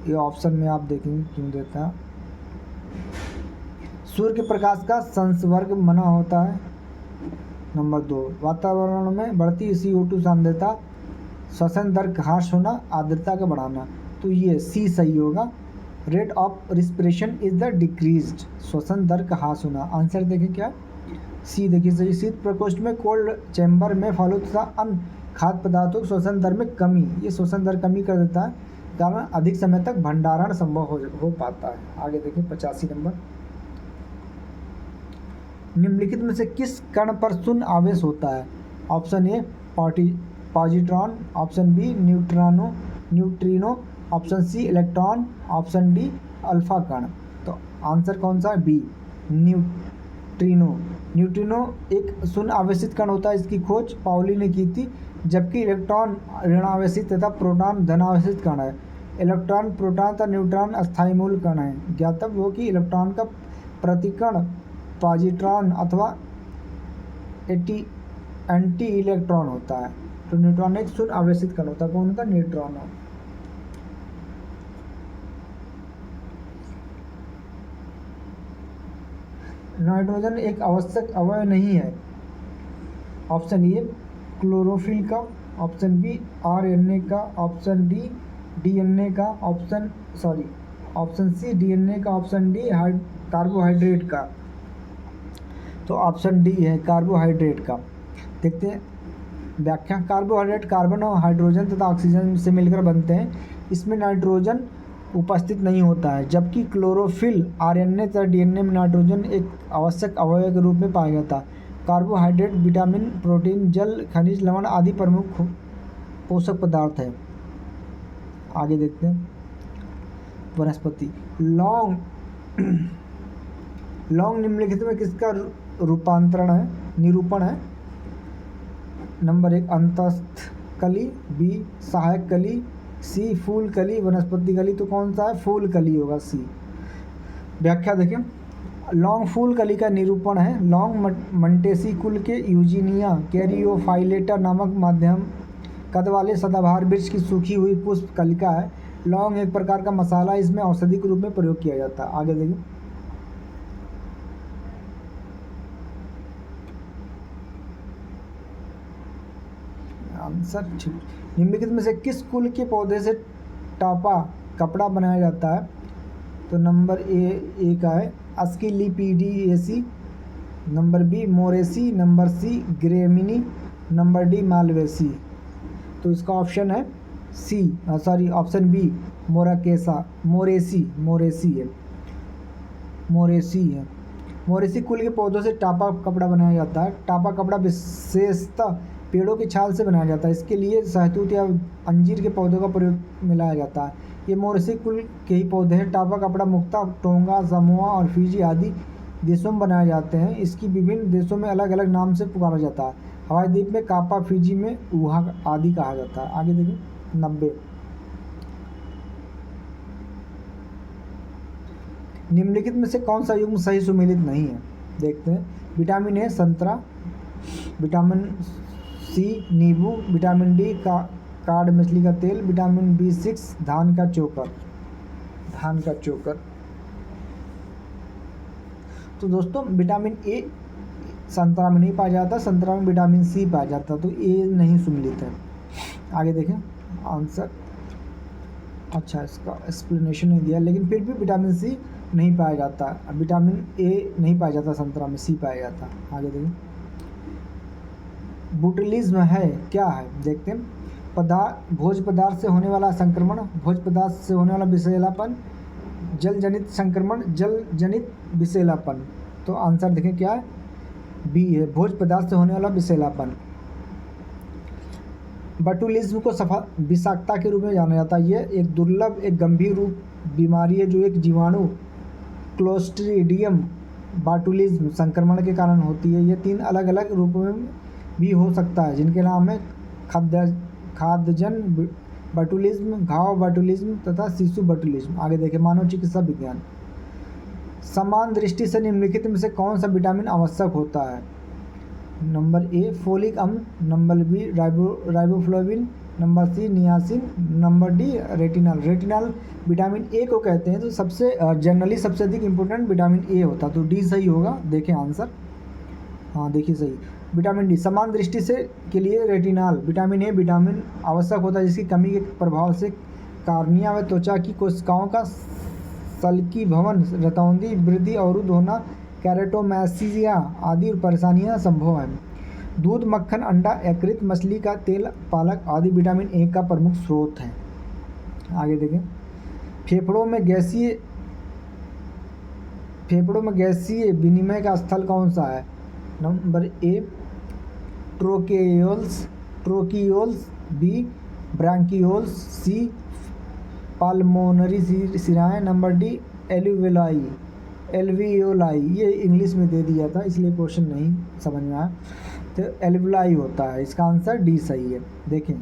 ये ऑप्शन में आप देखेंगे क्यों देता है। सूर्य के प्रकाश का संसर्ग मना होता है। नंबर 2, वातावरण में बढ़ती CO2 सांद्रता, श्वसन दर का ह्रास होना, आर्द्रता का बढ़ाना। तो ये सी सही होगा। Rate of respiration is the decreased, श्वसन दर का ह्रास होना। आंसर देखें क्या? सी देखिए सही। शीत प्रकोष्ठ में कोल्ड चैम्बर में फलों तथा अन्य खाद्य पदार्थों की श्वसन दर में कमी, ये श्वसन दर कमी कर देता है, कारण अधिक समय तक भंडारण संभव हो पाता है। आगे देखिए 85 नंबर, निम्नलिखित में से किस कण पर शून्य आवेश होता है? Option A positron, option B neutrino, option C electron, option D alpha कण। तो आंसर कौन सा है? B neutrino. न्यूट्रिनो एक शून्य आवेशित कण होता है। इसकी खोज पाउली ने की थी। जबकि इलेक्ट्रॉन ऋणावेशित तथा प्रोटॉन धनावेशित कण है। इलेक्ट्रॉन, प्रोटॉन तथा न्यूट्रॉन अस्थायी मूल कण है। ज्ञातव्य हो कि इलेक्ट्रॉन का प्रतिकण पॉजिट्रॉन अथवा एंटी इलेक्ट्रॉन होता है। तो न्यूट्रॉन एक शून्य आवेशित कण होता है। कौन होता है? न्यूट्रॉन। नाइट्रोजन एक आवश्यक अवयव नहीं है। ऑप्शन ए क्लोरोफिल का, ऑप्शन बी RNA का, ऑप्शन डी DNA का, ऑप्शन सी DNA का, ऑप्शन डी कार्बोहाइड्रेट का। तो ऑप्शन डी है कार्बोहाइड्रेट का। देखते हैं व्याख्या। कार्बोहाइड्रेट कार्बन और हाइड्रोजन तथा ऑक्सीजन से मिलकर बनते हैं। इसमें नाइट्रोजन उपस्थित नहीं होता है। जबकि क्लोरोफिल, RNA तथा DNA में नाइट्रोजन एक आवश्यक अवयव के रूप में पाया जाता है। कार्बोहाइड्रेट विटामिन, प्रोटीन, जल, खनिज लवण आदि प्रमुख पोषक पदार्थ है। आगे देखते हैं वनस्पति। लौंग निम्नलिखित में किसका निरूपण है? नंबर 1 अंतस्थ कली, बी सहायक कली, सी फूल कली, वनस्पति कली। तो कौन सा है? फूल कली होगा, सी। व्याख्या देखें, लौंग फूल कली का निरूपण है। लौंग मंटेसी कुल के यूजीनिया कैरियोफाइलेटा नामक मध्यम कद वाले सदाबहार वृक्ष की सूखी हुई पुष्प कलिका है। लौंग एक प्रकार का मसाला, इसमें औषधि के रूप में प्रयोग किया जाता है। आगे देखिए, आंसर ठीक। निम्नलिखित में से किस कुल के पौधे से टापा कपड़ा बनाया जाता है? तो नंबर ए का है Asclepiadaceae, number B Moraceae, number C Gramineae, number D Malvaceae. तो इसका ऑप्शन है सी, ऑप्शन बी मोराकेसा, मोरेसी है। मोरेसी कुल के पौधों से टापा कपड़ा बनाया जाता है। टापा कपड़ा विशेषतः पेड़ों की छाल से बनाया जाता है। इसके लिए शहतूत या अंजीर के पौधों का प्रयोग मिलाया जाता है। ये मोरेसी कुल के ही पौधे हैं। टापा कपड़ा मुख्यतः टोंगा, समोआ और फिजी आदि देशों में बनाए जाते हैं। इसकी विभिन्न देशों में अलग अलग नाम से पुकारा जाता है। हवाई द्वीप में कापा, फिजी में ऊहा आदि कहा जाता है। आगे देखिए 90, निम्नलिखित में से कौन सा युग्म सही सुमेलित नहीं है? देखते हैं। विटामिन ए संतरा, विटामिन सी नींबू, विटामिन डी का काड़ मछली का तेल, विटामिन B6 धान का चोकर। तो दोस्तों विटामिन ए संतरा में नहीं पाया जाता, संतरा में विटामिन सी पाया जाता, तो ए नहीं सुमेलित है। आगे देखें आंसर। अच्छा, इसका एक्सप्लेनेशन नहीं दिया, लेकिन फिर भी विटामिन सी नहीं पाया जाता, विटामिन ए नहीं पाया जाता संतरा में, सी पाया जाता। आगे देखें। बोtulism है क्या है? देखते हैं। भोज्य पदार्थ से होने वाला संक्रमण, भोज्य पदार्थ से होने वाला विषैलापन, जल जनित संक्रमण, जल जनित विषैलापन। तो आंसर देखें क्या है? बी है, भोज्य पदार्थ से होने वाला विषैलापन। बोtulism को विषाक्तता के रूप में जाना जाता है। ये एक दुर्लभ, एक गंभीर रूप बीमारी है जो एक जीवाणु क्लोस्ट्रीडियम बोtulism संक्रमण के कारण होती है। ये 3 अलग अलग रूपों में भी हो सकता है, जिनके नाम है खाद्यजन्य बोtulism, घाव बोtulism तथा शिशु बोtulism। आगे देखें। मानव चिकित्सा विज्ञान। समान दृष्टि से निम्नलिखित में से कौन सा विटामिन आवश्यक होता है? नंबर ए फोलिक अम्ल, number B riboflavin, number C niacin, number D retinal. Retinal vitamin A को कहते हैं, तो सबसे जनरली सबसे अधिक इम्पोर्टेंट विटामिन ए होता, तो डी सही होगा। देखें आंसर। हाँ देखिए सही। विटामिन डी समान दृष्टि से के लिए रेटिनल विटामिन ए विटामिन आवश्यक होता है, जिसकी कमी के प्रभाव से कार्निया व त्वचा की कोशिकाओं का सल्की भवन, रतौंधी वृद्धि, अवरुद्ध होना, कैरेटोमैसिया आदि परेशानियां संभव हैं। दूध, मक्खन, अंडा, यकृत, मछली का तेल, पालक आदि विटामिन ए का प्रमुख स्रोत हैं। आगे देखें। फेफड़ों में गैसीय विनिमय का स्थल कौन सा है? Number A tracheoles, B bronchioles, C pulmonary सिराएं, नंबर डी एल्वियोलाई। ये इंग्लिश में दे दिया था इसलिए क्वेश्चन नहीं समझ में आया, तो एल्वियोलाई होता है। इसका आंसर डी सही है। देखें।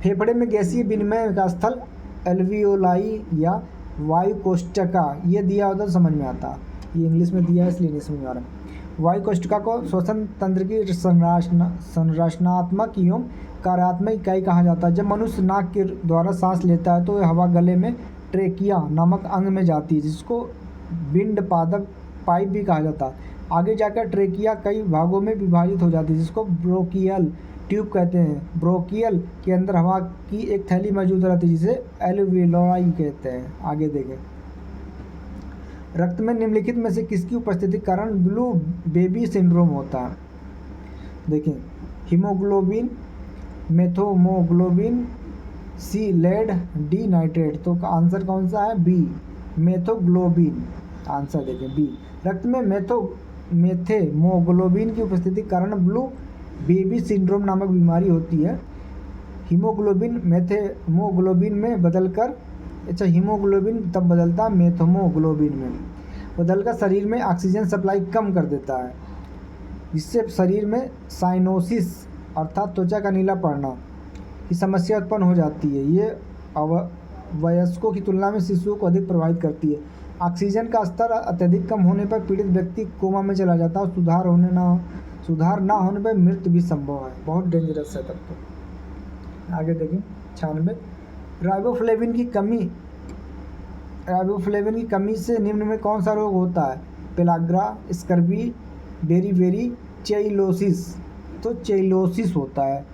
फेफड़े में गैसीय विनिमय का स्थल एल्वियोलाई या वायु कोष्ठका, ये दिया होता तो समझ में आता, ये इंग्लिश में दिया है इसलिए नहीं समझ में आ रहा। वायु कोष्ठका को श्वसन तंत्र की संरचनात्मक एवं कार्यात्मक इकाई कहा जाता है। जब मनुष्य नाक के द्वारा सांस लेता है तो यह हवा गले में ट्रेकिया नामक अंग में जाती है, जिसको बिंड पादप पाइप भी कहा जाता है। आगे जाकर ट्रेकिया कई भागों में विभाजित हो जाती है, जिसको ब्रोकियल ट्यूब कहते हैं। ब्रोकियल के अंदर हवा की एक थैली मौजूद रहती है, जिसे एल्वियोलाई कहते हैं। आगे देखें। रक्त में निम्नलिखित में से किसकी उपस्थिति के कारण ब्लू बेबी सिंड्रोम होता है? देखें। हीमोग्लोबिन, मेथोमोग्लोबिन, सी लेड, डी नाइट्रेट। तो आंसर कौन सा है? बी मेथोग्लोबिन। आंसर देखें बी। रक्त में मेथेमोग्लोबिन की उपस्थिति के कारण ब्लू बेबी सिंड्रोम नामक बीमारी होती है। हीमोग्लोबिन मेथेमोग्लोबिन में बदलकर, अच्छा हीमोग्लोबिन तब बदलता है मेथोमोग्लोबिन में बदलकर शरीर में ऑक्सीजन सप्लाई कम कर देता है, जिससे शरीर में साइनोसिस अर्थात त्वचा का नीला पड़ना की समस्या उत्पन्न हो जाती है। ये वयस्कों की तुलना में शिशुओं को अधिक प्रभावित करती है। ऑक्सीजन का स्तर अत्यधिक कम होने पर पीड़ित व्यक्ति कोमा में चला जाता है और सुधार ना होने पर मृत्यु भी संभव है। बहुत डेंजरस है तब तो। आगे देखें। 96 राइबोफ्लेविन की कमी से निम्न में कौन सा रोग होता है? Pellagra, scurvy, beriberi, cheilosis. तो चेइलोसिस होता है।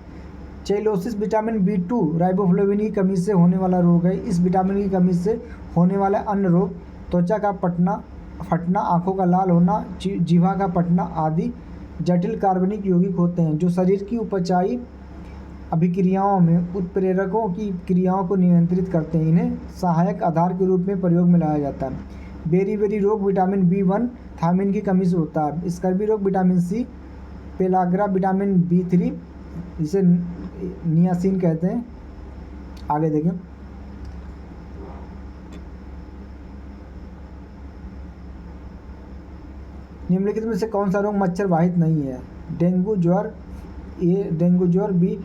चेइलोसिस विटामिन B2 राइबोफ्लेविन की कमी से होने वाला रोग है। इस विटामिन की कमी से होने वाला अन्य रोग त्वचा का फटना, आंखों का लाल होना, जीवा का फटना आदि जटिल कार्बनिक यौगिक होते हैं, जो शरीर की उपचायी अभिक्रियाओं में उत्प्रेरकों की क्रियाओं को नियंत्रित करते हैं। इन्हें सहायक आधार के रूप में प्रयोग में लाया जाता है। बेरीबेरी रोग विटामिन B1 थायमिन की कमी से होता है। स्कर्वी रोग vitamin C, pellagra vitamin B3 जिसे नियासिन कहते हैं। आगे देखें। निम्नलिखित में से कौन सा रोग मच्छर वाहित नहीं है? डेंगू ज्वर, ए डेंगू ज्वर, बी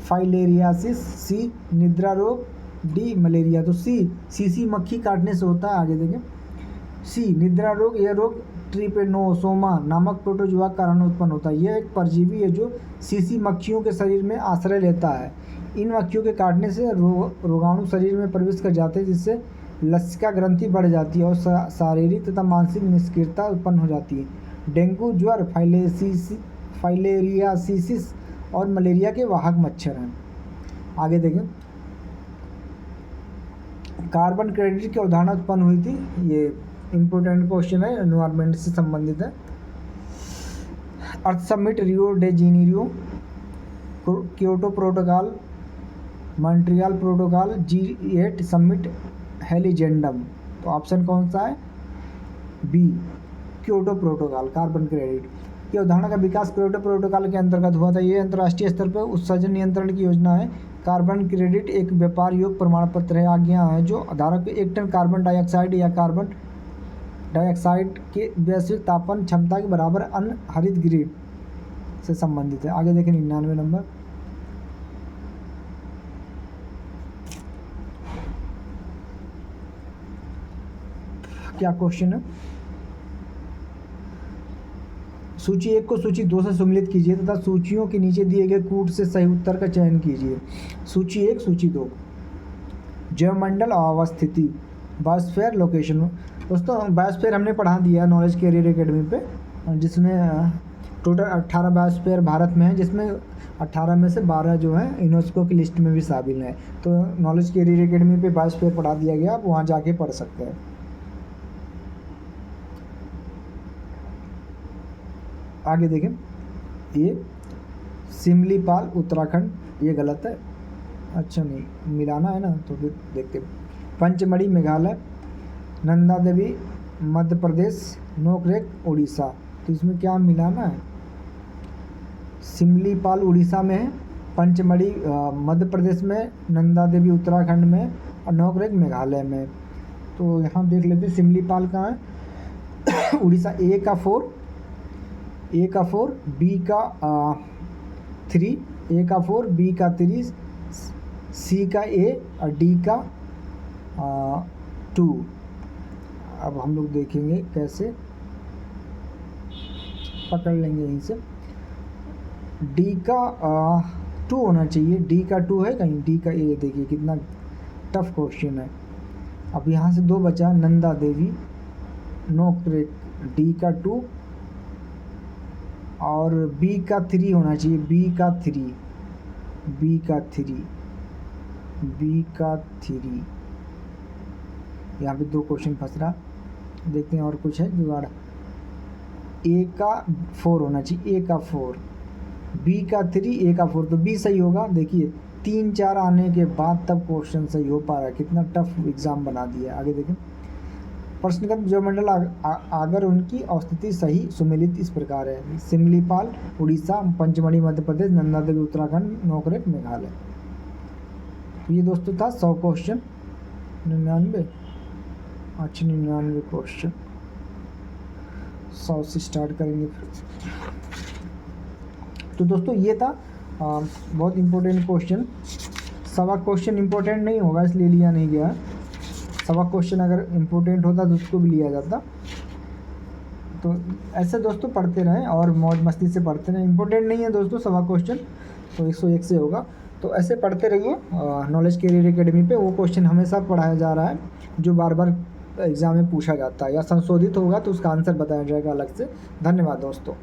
फाइलेरियासिस, सी निद्रा रोग, डी मलेरिया। तो सी मक्खी काटने से होता है। आगे देखें, सी निद्रा रोग। यह रोग ट्रिपेनोसोमा नामक प्रोटोजुआ के कारण उत्पन्न होता है। यह एक परजीवी है जो सीसी मक्खियों के शरीर में आश्रय लेता है। इन मक्खियों के काटने से रोगाणु शरीर में प्रवेश कर जाते हैं, जिससे लसिका ग्रंथि बढ़ जाती है और शारीरिक तथा मानसिक निष्क्रियता उत्पन्न हो जाती है। डेंगू, ज्वर, फाइलेरियासिस और मलेरिया के वाहक मच्छर हैं। आगे देखें, कार्बन क्रेडिट की अवधारणा उत्पन्न हुई थी। ये इम्पोर्टेंट क्वेश्चन है, एनवायरनमेंट से संबंधित है। Earth Summit, Rio de Janeiro, Kyoto protocol, Montreal protocol, G8 summit, Heiligendamm. तो ऑप्शन कौन सा है? B, Kyoto protocol. Carbon credit की अवधारणा का विकास क्योटो प्रोटोकॉल के अंतर्गत हुआ था। ये अंतर्राष्ट्रीय स्तर पर उत्सर्जन नियंत्रण की योजना है। कार्बन क्रेडिट एक व्यापार योग्य प्रमाण पत्र है, आज्ञा है, जो धारक को 1 टन कार्बन डाइऑक्साइड या कार्बन डाइऑक्साइड के वैश्विक तापमान क्षमता के बराबर अन्य हरित ग्रिड से संबंधित है। आगे देखें 99 नंबर। क्या क्वेश्चन है? सूची 1 को सूची 2 से सम्मिलित कीजिए तथा सूचियों के नीचे दिए गए कूट से सही उत्तर का चयन कीजिए। सूची 1, सूची 2। जैवमंडल अवस्थिति, बायोस्फीयर लोकेशन। दोस्तों बायोस्फीयर हमने पढ़ा दिया नॉलेज कैरियर एकेडमी पे, जिसमें टोटल 18 बायोस्फीयर भारत में है, जिसमें 18 में से 12 जो है यूनेस्को की लिस्ट में भी शामिल है। तो नॉलेज कैरियर एकेडमी पे बायोस्फीयर पढ़ा दिया गया, आप वहाँ जाके पढ़ सकते हैं। आगे देखें, ये सिमलीपाल उत्तराखंड, ये गलत है। अच्छा नहीं मिलाना है ना, तो फिर देखते हैं। पंचमढ़ी मेघालय, नंदा देवी मध्य प्रदेश, नोकरेक उड़ीसा। तो इसमें क्या मिलाना है? सिमलीपाल उड़ीसा में है, पंचमढ़ी मध्य प्रदेश में, नंदा देवी उत्तराखंड में और नोकरेक मेघालय में। तो यहाँ देख लेते हैं सिमलीपाल कहाँ है। उड़ीसा। ए का 4, बी का 3, ए का 4, बी का 3, सी का ए और डी का 2। अब हम लोग देखेंगे कैसे पकड़ लेंगे यहीं से। डी का 2 होना चाहिए, डी का 2 है कहीं, डी का ए। देखिए कितना टफ क्वेश्चन है। अब यहाँ से 2 बचा, नंदा देवी, नोकरेक, डी का 2 और बी का 3 होना चाहिए, बी का 3। यहाँ पे 2 क्वेश्चन फंस रहा। देखते हैं और कुछ है जुगाड़। ए का 4 होना चाहिए, ए का 4, बी का 3, ए का 4। तो बी सही होगा। देखिए 3-4 आने के बाद तब क्वेश्चन सही हो पा रहा है। कितना टफ एग्ज़ाम बना दिया। आगे देखें, प्रश्नगत जैवमंडल अगर उनकी अवस्थिति सही सुमेलित इस प्रकार है: सिमलीपाल उड़ीसा, पंचमढ़ी मध्य प्रदेश, नंदा देवी उत्तराखंड, नोकरेक मेघालय। तो ये दोस्तों था 100 क्वेश्चन। 99 क्वेश्चन, 100 से स्टार्ट करेंगे फिर। तो दोस्तों ये था बहुत इम्पोर्टेंट क्वेश्चन। 100 क्वेश्चन इम्पोर्टेंट नहीं होगा इसलिए लिया नहीं गया। 100 क्वेश्चन अगर इम्पोर्टेंट होता तो उसको भी लिया जाता। तो ऐसे दोस्तों पढ़ते रहें और मौज मस्ती से पढ़ते रहें। इम्पोर्टेंट नहीं है दोस्तों 100 क्वेश्चन, तो 101 से होगा। तो ऐसे पढ़ते रहिए नॉलेज कैरियर एकेडमी पे। वो क्वेश्चन हमेशा पढ़ाया जा रहा है जो बार बार एग्ज़ाम में पूछा जाता है या संशोधित होगा तो उसका आंसर बताया जाएगा अलग से। धन्यवाद दोस्तों।